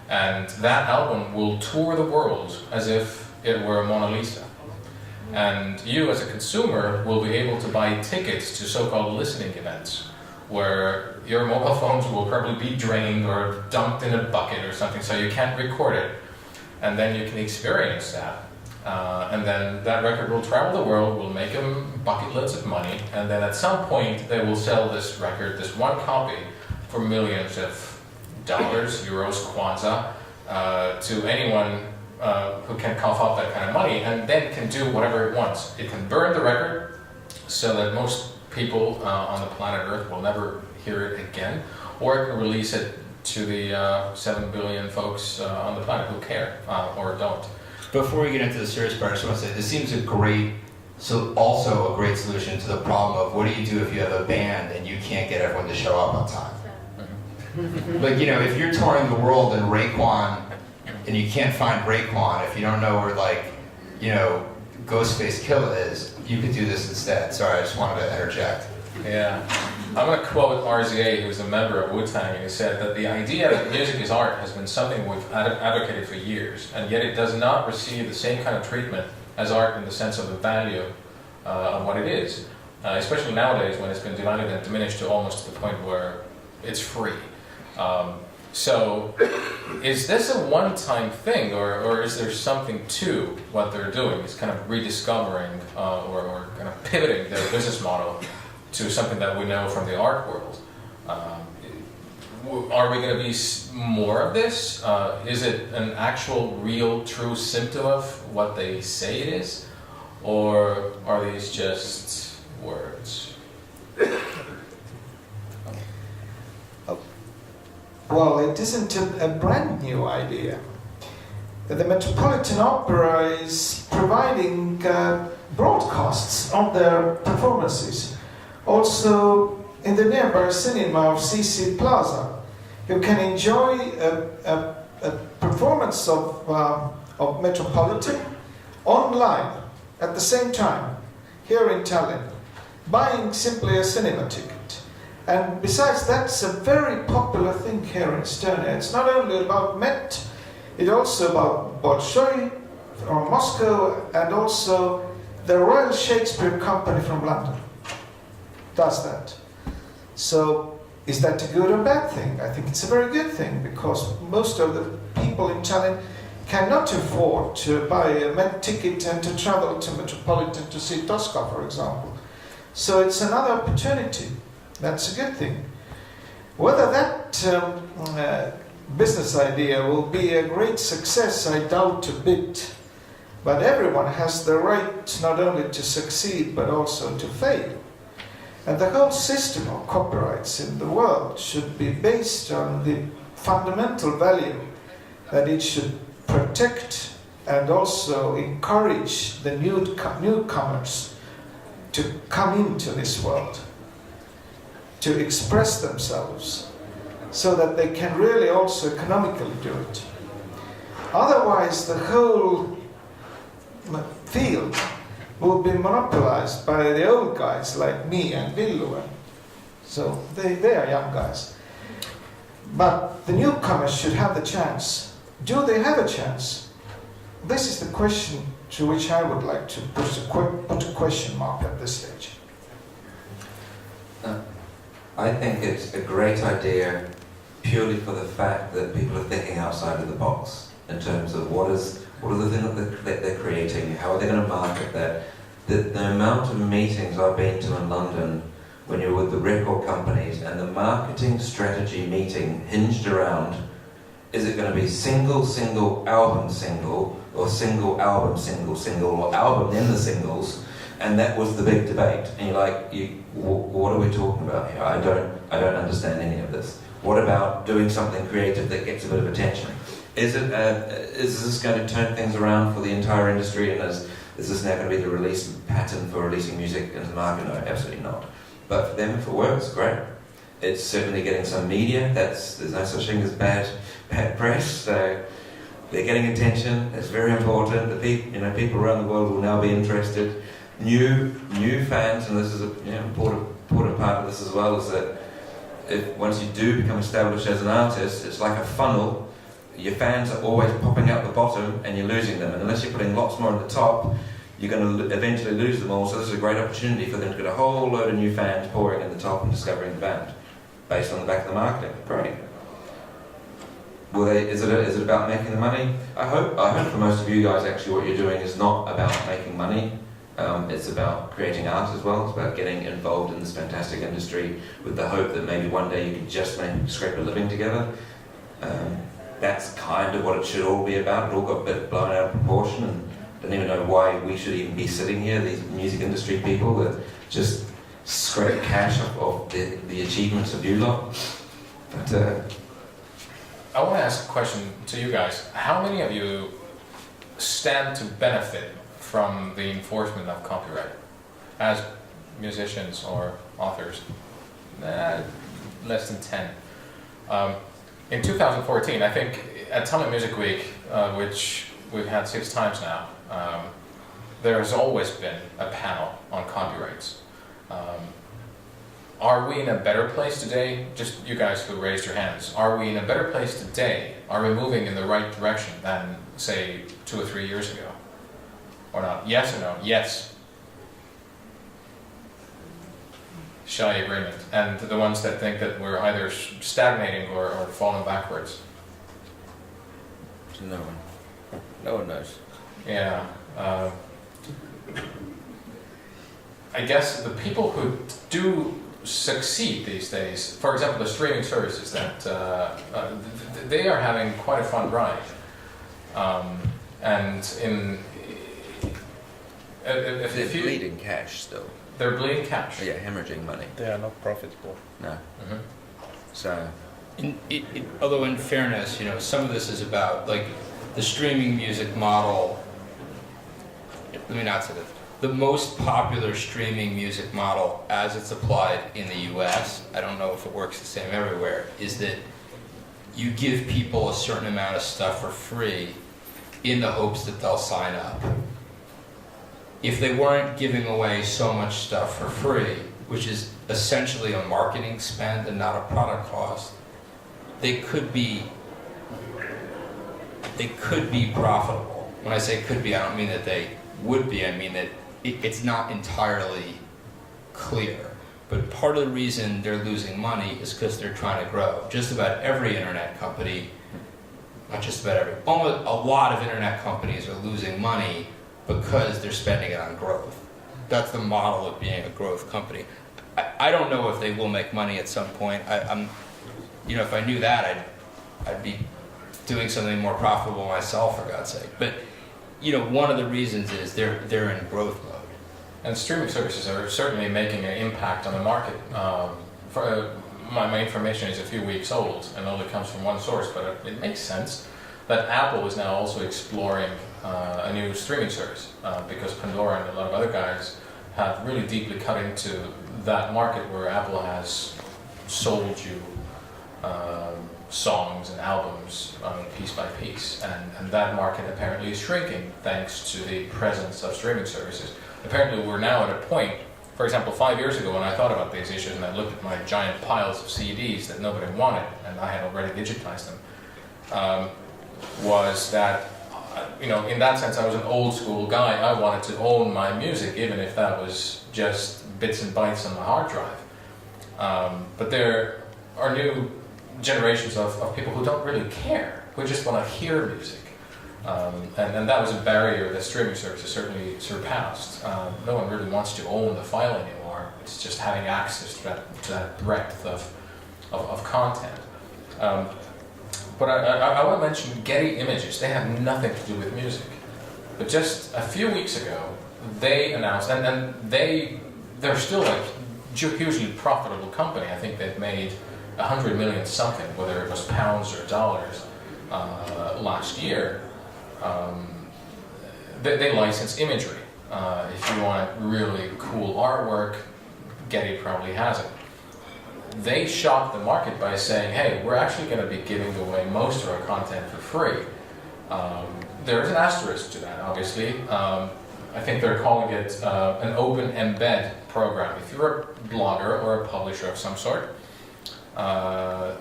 And that album will tour the world as if it were a Mona Lisa. And you as a consumer will be able to buy tickets to so-called listening events, where your mobile phones will probably be drained or dumped in a bucket or something, so you can't record it. And then you can experience that. And then that record will travel the world, will make them bucket loads of money, and then at some point they will sell this record, this one copy, for millions of dollars, euros, kwanza, to anyone who can cough up that kind of money, and then can do whatever it wants. It can burn the record so that most people on the planet Earth will never hear it again, or it can release it to the 7 billion folks on the planet who care or don't. Before we get into the serious part, I just want to say this seems also a great solution to the problem of what do you do if you have a band and you can't get everyone to show up on time? Like, if you're touring the world in Raekwon and you can't find Raekwon, if you don't know where, Ghostface Killah is, you could do this instead. Sorry, I just wanted to interject. Yeah. I'm going to quote RZA, who's a member of Wu-Tang, and he said that the idea that music is art has been something we've advocated for years, and yet it does not receive the same kind of treatment as art in the sense of the value of what it is, especially nowadays when it's been devalued and diminished to almost to the point where it's free. So, is this a one-time thing, or is there something to what they're doing? It's kind of rediscovering or kind of pivoting their business model to something that we know from the art world. are we going to be more of this? Is it an actual, real, true symptom of what they say it is? Or are these just words? Well, it isn't a brand new idea. The Metropolitan Opera is providing broadcasts of their performances. Also, in the nearby cinema of CC Plaza, you can enjoy a performance of Metropolitan online at the same time, here in Tallinn, buying simply a cinema ticket. And besides, that's a very popular thing here in Estonia. It's not only about Met, it's also about Bolshoi from Moscow, and also the Royal Shakespeare Company from London does that. So, is that a good or bad thing? I think it's a very good thing, because most of the people in Tallinn cannot afford to buy a Met ticket and to travel to Metropolitan to see Tosca, for example. So it's another opportunity. That's a good thing. Whether that business idea will be a great success, I doubt a bit. But everyone has the right not only to succeed, but also to fail. And the whole system of copyrights in the world should be based on the fundamental value that it should protect and also encourage the newcomers to come into this world, to express themselves, so that they can really also economically do it. Otherwise, the whole field will be monopolized by the old guys like me and Villu. So they are young guys. But the newcomers should have the chance. Do they have a chance? This is the question to which I would like to put a question mark at this stage. I think it's a great idea purely for the fact that people are thinking outside of the box in terms of what are the things that they're creating, how are they going to market that. The amount of meetings I've been to in London when you're with the record companies, and the marketing strategy meeting hinged around, is it going to be single, album, single, or single, album, single, or album then the singles? And that was the big debate. And you're like, what are we talking about here? I don't understand any of this. What about doing something creative that gets a bit of attention? Is this going to turn things around for the entire industry? And is this now going to be the release pattern for releasing music into the market? No, absolutely not. But for them, if it works, great. It's certainly getting some media. There's no such thing as bad press. So they're getting attention. It's very important. The people around the world will now be interested. New fans, and this is an important part of this as well, is that once you do become established as an artist, it's like a funnel. Your fans are always popping out the bottom, and you're losing them. And unless you're putting lots more at the top, you're going to eventually lose them all. So this is a great opportunity for them to get a whole load of new fans pouring in the top and discovering the band, based on the back of the marketing. Great. Is it about making the money? I hope for most of you guys, actually, what you're doing is not about making money. It's about creating art as well. It's about getting involved in this fantastic industry with the hope that maybe one day you can just scrape a living together. That's kind of what it should all be about. It all got a bit blown out of proportion, and I don't even know why we should even be sitting here, these music industry people that just scrape cash off the achievements of you lot. But I want to ask a question to you guys. How many of you stand to benefit from the enforcement of copyright as musicians or authors? Less than 10. In 2014, I think at Tallinn Music Week, which we've had 6 times now, there has always been a panel on copyrights. Are we in a better place today? Just you guys who raised your hands. Are we in a better place today? Are we moving in the right direction than, say, 2 or 3 years ago? Or not? Yes or no? Yes. Shy agreement. And the ones that think that we're either stagnating or falling backwards. No one knows. Yeah. I guess the people who do succeed these days, for example, the streaming services, that they are having quite a fun ride. And They're bleeding cash still. They're bleeding cash. Yeah, hemorrhaging money. They are not profitable. No. Mhm. So, Although in fairness, you know, some of this is about like the streaming music model. Let me not say this. The most popular streaming music model, as it's applied in the U.S., I don't know if it works the same everywhere, is that you give people a certain amount of stuff for free in the hopes that they'll sign up. If they weren't giving away so much stuff for free, which is essentially a marketing spend and not a product cost, they could be profitable. When I say could be, I don't mean that they would be, I mean that it's not entirely clear. But part of the reason they're losing money is because they're trying to grow. Just about every internet company, not just about every, almost a lot of internet companies are losing money because they're spending it on growth. That's the model of being a growth company. I don't know if they will make money at some point. I'm, you know, if I knew that, I'd be doing something more profitable myself, for God's sake. But, you know, one of the reasons is they're in growth mode. And streaming services are certainly making an impact on the market. My information is a few weeks old and only comes from one source, but it makes sense that Apple is now also exploring a new streaming service because Pandora and a lot of other guys have really deeply cut into that market where Apple has sold you songs and albums piece by piece, and that market apparently is shrinking thanks to the presence of streaming services. Apparently we're now at a point, for example, 5 years ago when I thought about these issues and I looked at my giant piles of CDs that nobody wanted and I had already digitized them, was that, you know, in that sense I was an old school guy. I wanted to own my music even if that was just bits and bytes on my hard drive. But there are new generations of people who don't really care, who just want to hear music. And that was a barrier that streaming services certainly surpassed. No one really wants to own the file anymore. It's just having access to that breadth of content. But I want to mention Getty Images. They have nothing to do with music. But just a few weeks ago, they announced, and they're still a hugely profitable company. I think they've made 100 million something, whether it was pounds or dollars, last year. They license imagery. If you want really cool artwork, Getty probably has it. They shocked the market by saying, hey, we're actually going to be giving away most of our content for free. There is an asterisk to that, obviously. I think they're calling it an open embed program. If you're a blogger or a publisher of some sort,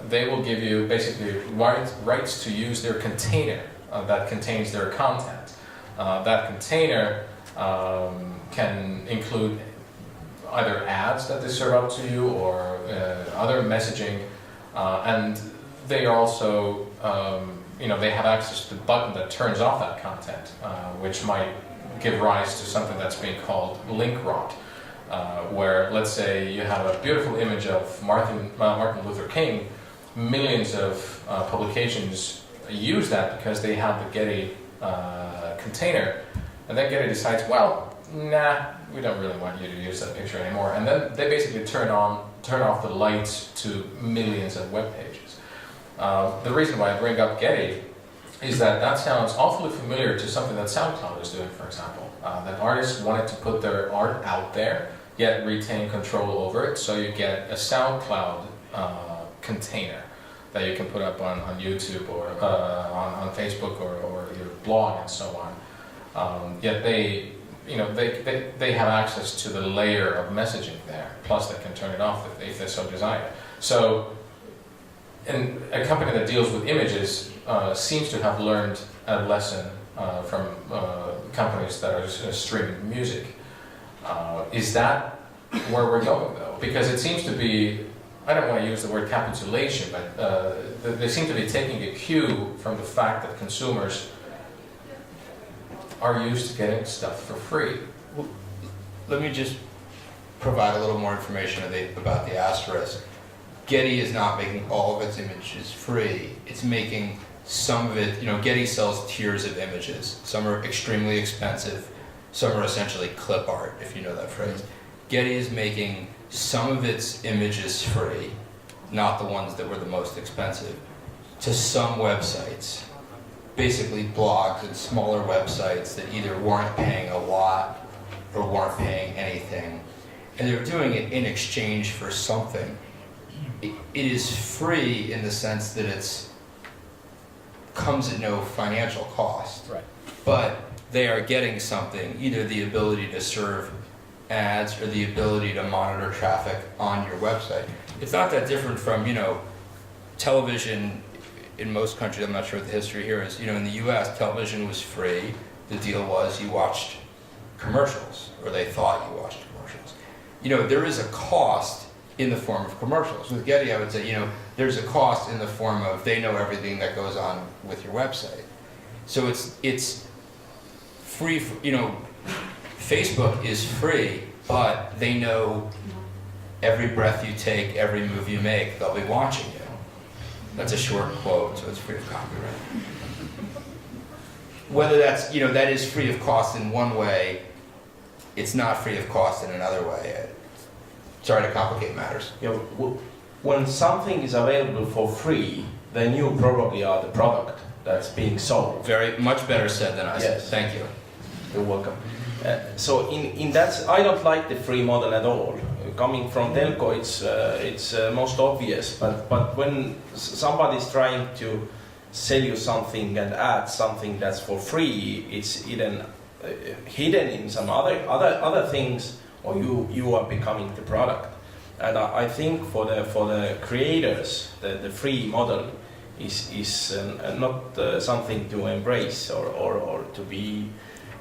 they will give you basically rights to use their container that contains their content. That container can include either ads that they serve up to you or other messaging, and they also, you know, they have access to the button that turns off that content, which might give rise to something that's being called link rot, where let's say you have a beautiful image of Martin Luther King, millions of publications use that because they have the Getty container, and then Getty decides, well, nah, we don't really want you to use that picture anymore, and then they basically turn off the lights to millions of web pages. The reason why I bring up Getty is that sounds awfully familiar to something that SoundCloud is doing, for example. That artists wanted to put their art out there, yet retain control over it, so you get a SoundCloud container that you can put up on YouTube or on Facebook or your blog and so on. Yet they have access to the layer of messaging there, plus they can turn it off if they so desire. So, and a company that deals with images seems to have learned a lesson from companies that are streaming music. Is that where we're going, though? Because it seems to be, I don't want to use the word capitulation, but they seem to be taking a cue from the fact that consumers are used to getting stuff for free. Let me just provide a little more information about the asterisk. Getty is not making all of its images free. It's making some of it, Getty sells tiers of images. Some are extremely expensive. Some are essentially clip art, if you know that phrase. Getty is making some of its images free, not the ones that were the most expensive, to some websites. Basically blogs and smaller websites that either weren't paying a lot or weren't paying anything. And they're doing it in exchange for something. It is free in the sense that it's comes at no financial cost. Right. But they are getting something, either the ability to serve ads or the ability to monitor traffic on your website. It's not that different from, television in most countries. I'm not sure what the history here is. In the US, television was free. The deal was you watched commercials, or they thought you watched commercials. There is a cost in the form of commercials. With Getty, I would say, there's a cost in the form of they know everything that goes on with your website. So it's free, Facebook is free, but they know every breath you take, every move you make, they'll be watching you. That's a short quote, so it's free of copyright. Whether that's, that is free of cost in one way, it's not free of cost in another way. Sorry to complicate matters. When something is available for free, then you probably are the product that's being sold. Very much better said than I said. Yes. Thank you. You're welcome. So in that, I don't like the free model at all. Coming from telco, it's most obvious. But when somebody's trying to sell you something and add something that's for free, it's hidden in some other things, or you are becoming the product. And I think for the creators, the free model is not something to embrace or to be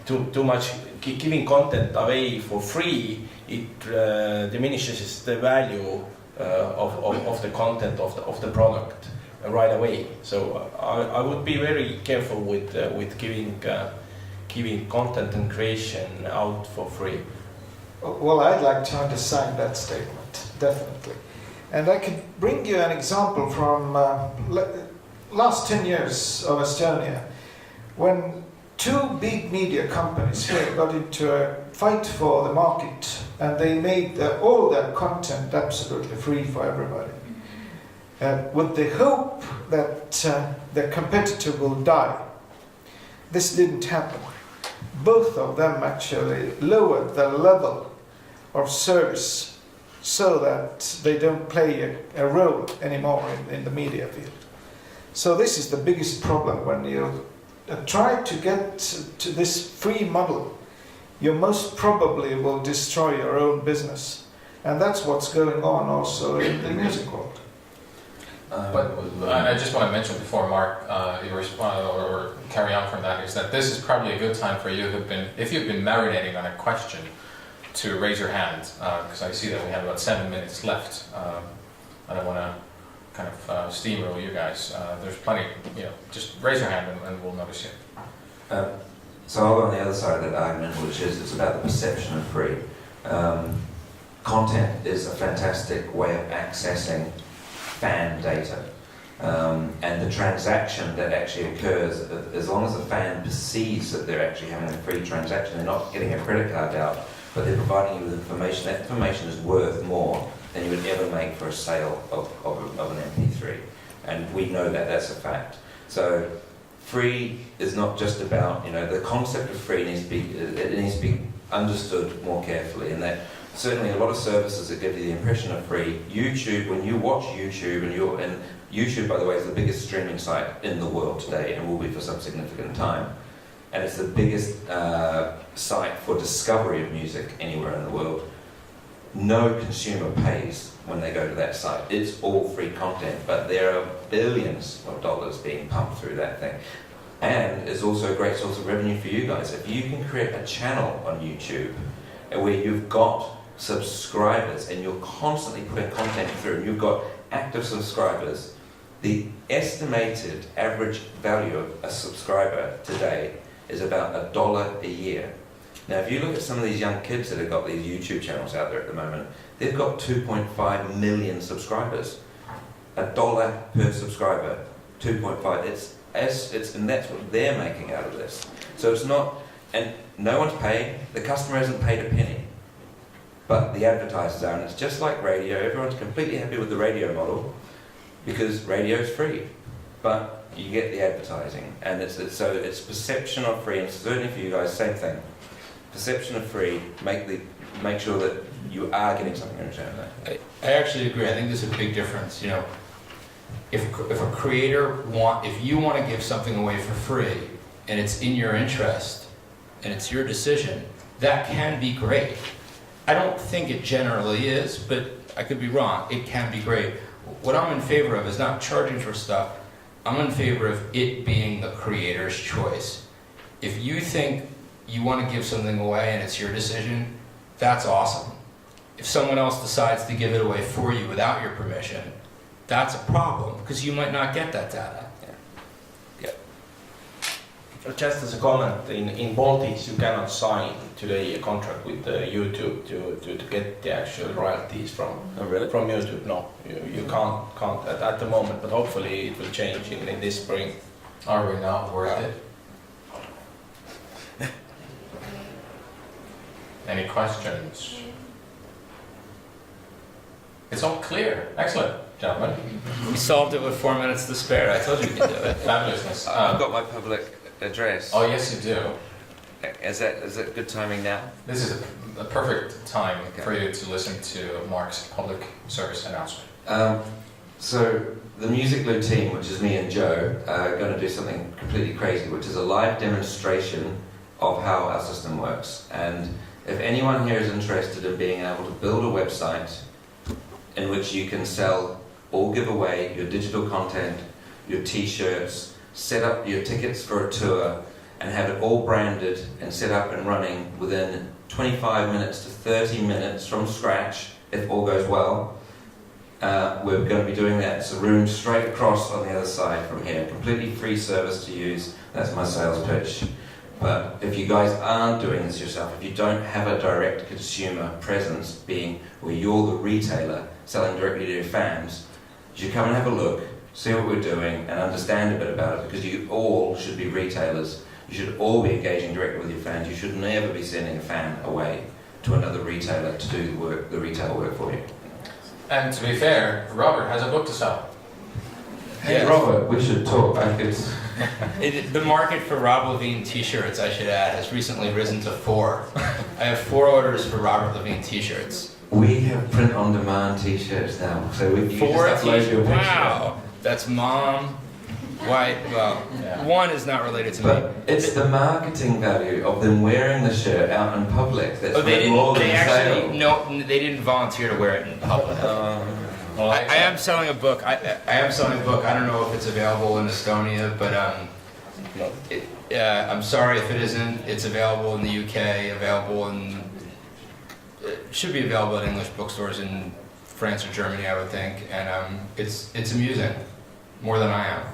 too much giving content away for free. It diminishes the value of the content of the product right away. So I would be very careful with giving content and creation out for free. Well, I'd like to undersign that statement, definitely. And I could bring you an example from last 10 years of Estonia, when two big media companies here got into a fight for the market, and they made all their content absolutely free for everybody, with the hope that the competitor will die. This didn't happen. Both of them actually lowered the level of service so that they don't play a role anymore in the media field. So this is the biggest problem when you try to get to this free model. You most probably will destroy your own business, and that's what's going on also in the music world. But I just want to mention before Mark, you respond or carry on from that, is that this is probably a good time for you if you've been marinating on a question, to raise your hand, because I see that we have about 7 minutes left. I don't want to kind of steamroll you guys. There's plenty, just raise your hand and we'll notice you. So I'll go on the other side of that argument, which is it's about the perception of free. Content is a fantastic way of accessing fan data. And the transaction that actually occurs, as long as the fan perceives that they're actually having a free transaction, they're not getting a credit card out, but they're providing you with information. That information is worth more than you would ever make for a sale of an MP3. And we know that that's a fact. So free is not just about, the concept of free needs to be understood more carefully, and that certainly a lot of services that give you the impression of free. YouTube, when you watch YouTube, and YouTube, by the way, is the biggest streaming site in the world today and will be for some significant time. And it's the biggest site for discovery of music anywhere in the world. No consumer pays when they go to that site. It's all free content, but there are billions of dollars being pumped through that thing. And it's also a great source of revenue for you guys. If you can create a channel on YouTube where you've got subscribers and you're constantly putting content through and you've got active subscribers, the estimated average value of a subscriber today is about $1 a year. Now, if you look at some of these young kids that have got these YouTube channels out there at the moment, they've got 2.5 million subscribers. $1 per subscriber, 2.5. And that's what they're making out of this. So it's not, and no one's paid. The customer hasn't paid a penny, but the advertisers are. And it's just like radio. Everyone's completely happy with the radio model because radio's free, but you get the advertising, and it's perception of free. And certainly for you guys, same thing. Perception of free, make sure that you are getting something in return. I actually agree. I think there's a big difference. You know, if a creator if you want to give something away for free, and it's in your interest, and it's your decision, that can be great. I don't think it generally is, but I could be wrong. It can be great. What I'm in favor of is not charging for stuff. I'm in favor of it being the creator's choice. If you think you want to give something away and it's your decision, that's awesome. If someone else decides to give it away for you without your permission, that's a problem, because you might not get that data. Just as a comment, in Baltics you cannot sign today a contract with YouTube to get the actual royalties from from YouTube. No, you can't at the moment, but hopefully it will change in this spring. Are we not worth it? Any questions? It's all clear. Excellent, gentlemen. We solved it with 4 minutes to spare. I told you we could do it. Fabulousness. I've got my public address. Oh, yes, you do. Is that good timing now? This is a perfect time for you to listen to Mark's public service announcement. So the MusicGlue team, which is me and Joe, are going to do something completely crazy, which is a live demonstration of how our system works. And if anyone here is interested in being able to build a website in which you can sell or give away your digital content, your t-shirts, set up your tickets for a tour, and have it all branded and set up and running within 25 minutes to 30 minutes from scratch, if all goes well, we're going to be doing that. It's a room straight across on the other side from here. Completely free service to use. That's my sales pitch. But if you guys aren't doing this yourself, if you don't have a direct consumer presence, being where you're the retailer selling directly to your fans, you should come and have a look, see what we're doing, and understand a bit about it, because you all should be retailers. You should all be engaging directly with your fans. You should never be sending a fan away to another retailer to do the retail work for you. And to be fair, Robert has a book to sell. Hey, Robert, we should talk. The market for Rob Levine t-shirts, I should add, has recently risen to 4. I have 4 orders for Robert Levine t-shirts. We have print-on-demand t-shirts now, so you 4 just upload your picture. Wow, that's mom, white. Well, one is not related to me. But it's the marketing value of them wearing the shirt out in public that's more than sale. No, they didn't volunteer to wear it in public. Well, I am selling a book. I am selling a book. I don't know if it's available in Estonia, but I'm sorry if it isn't. It's available in the UK. It should be available at English bookstores in France or Germany, I would think. And it's amusing, more than I am.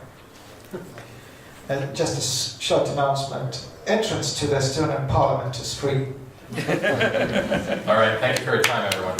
And just a short announcement: entrance to the Estonian Parliament is free. All right. Thank you for your time, everyone.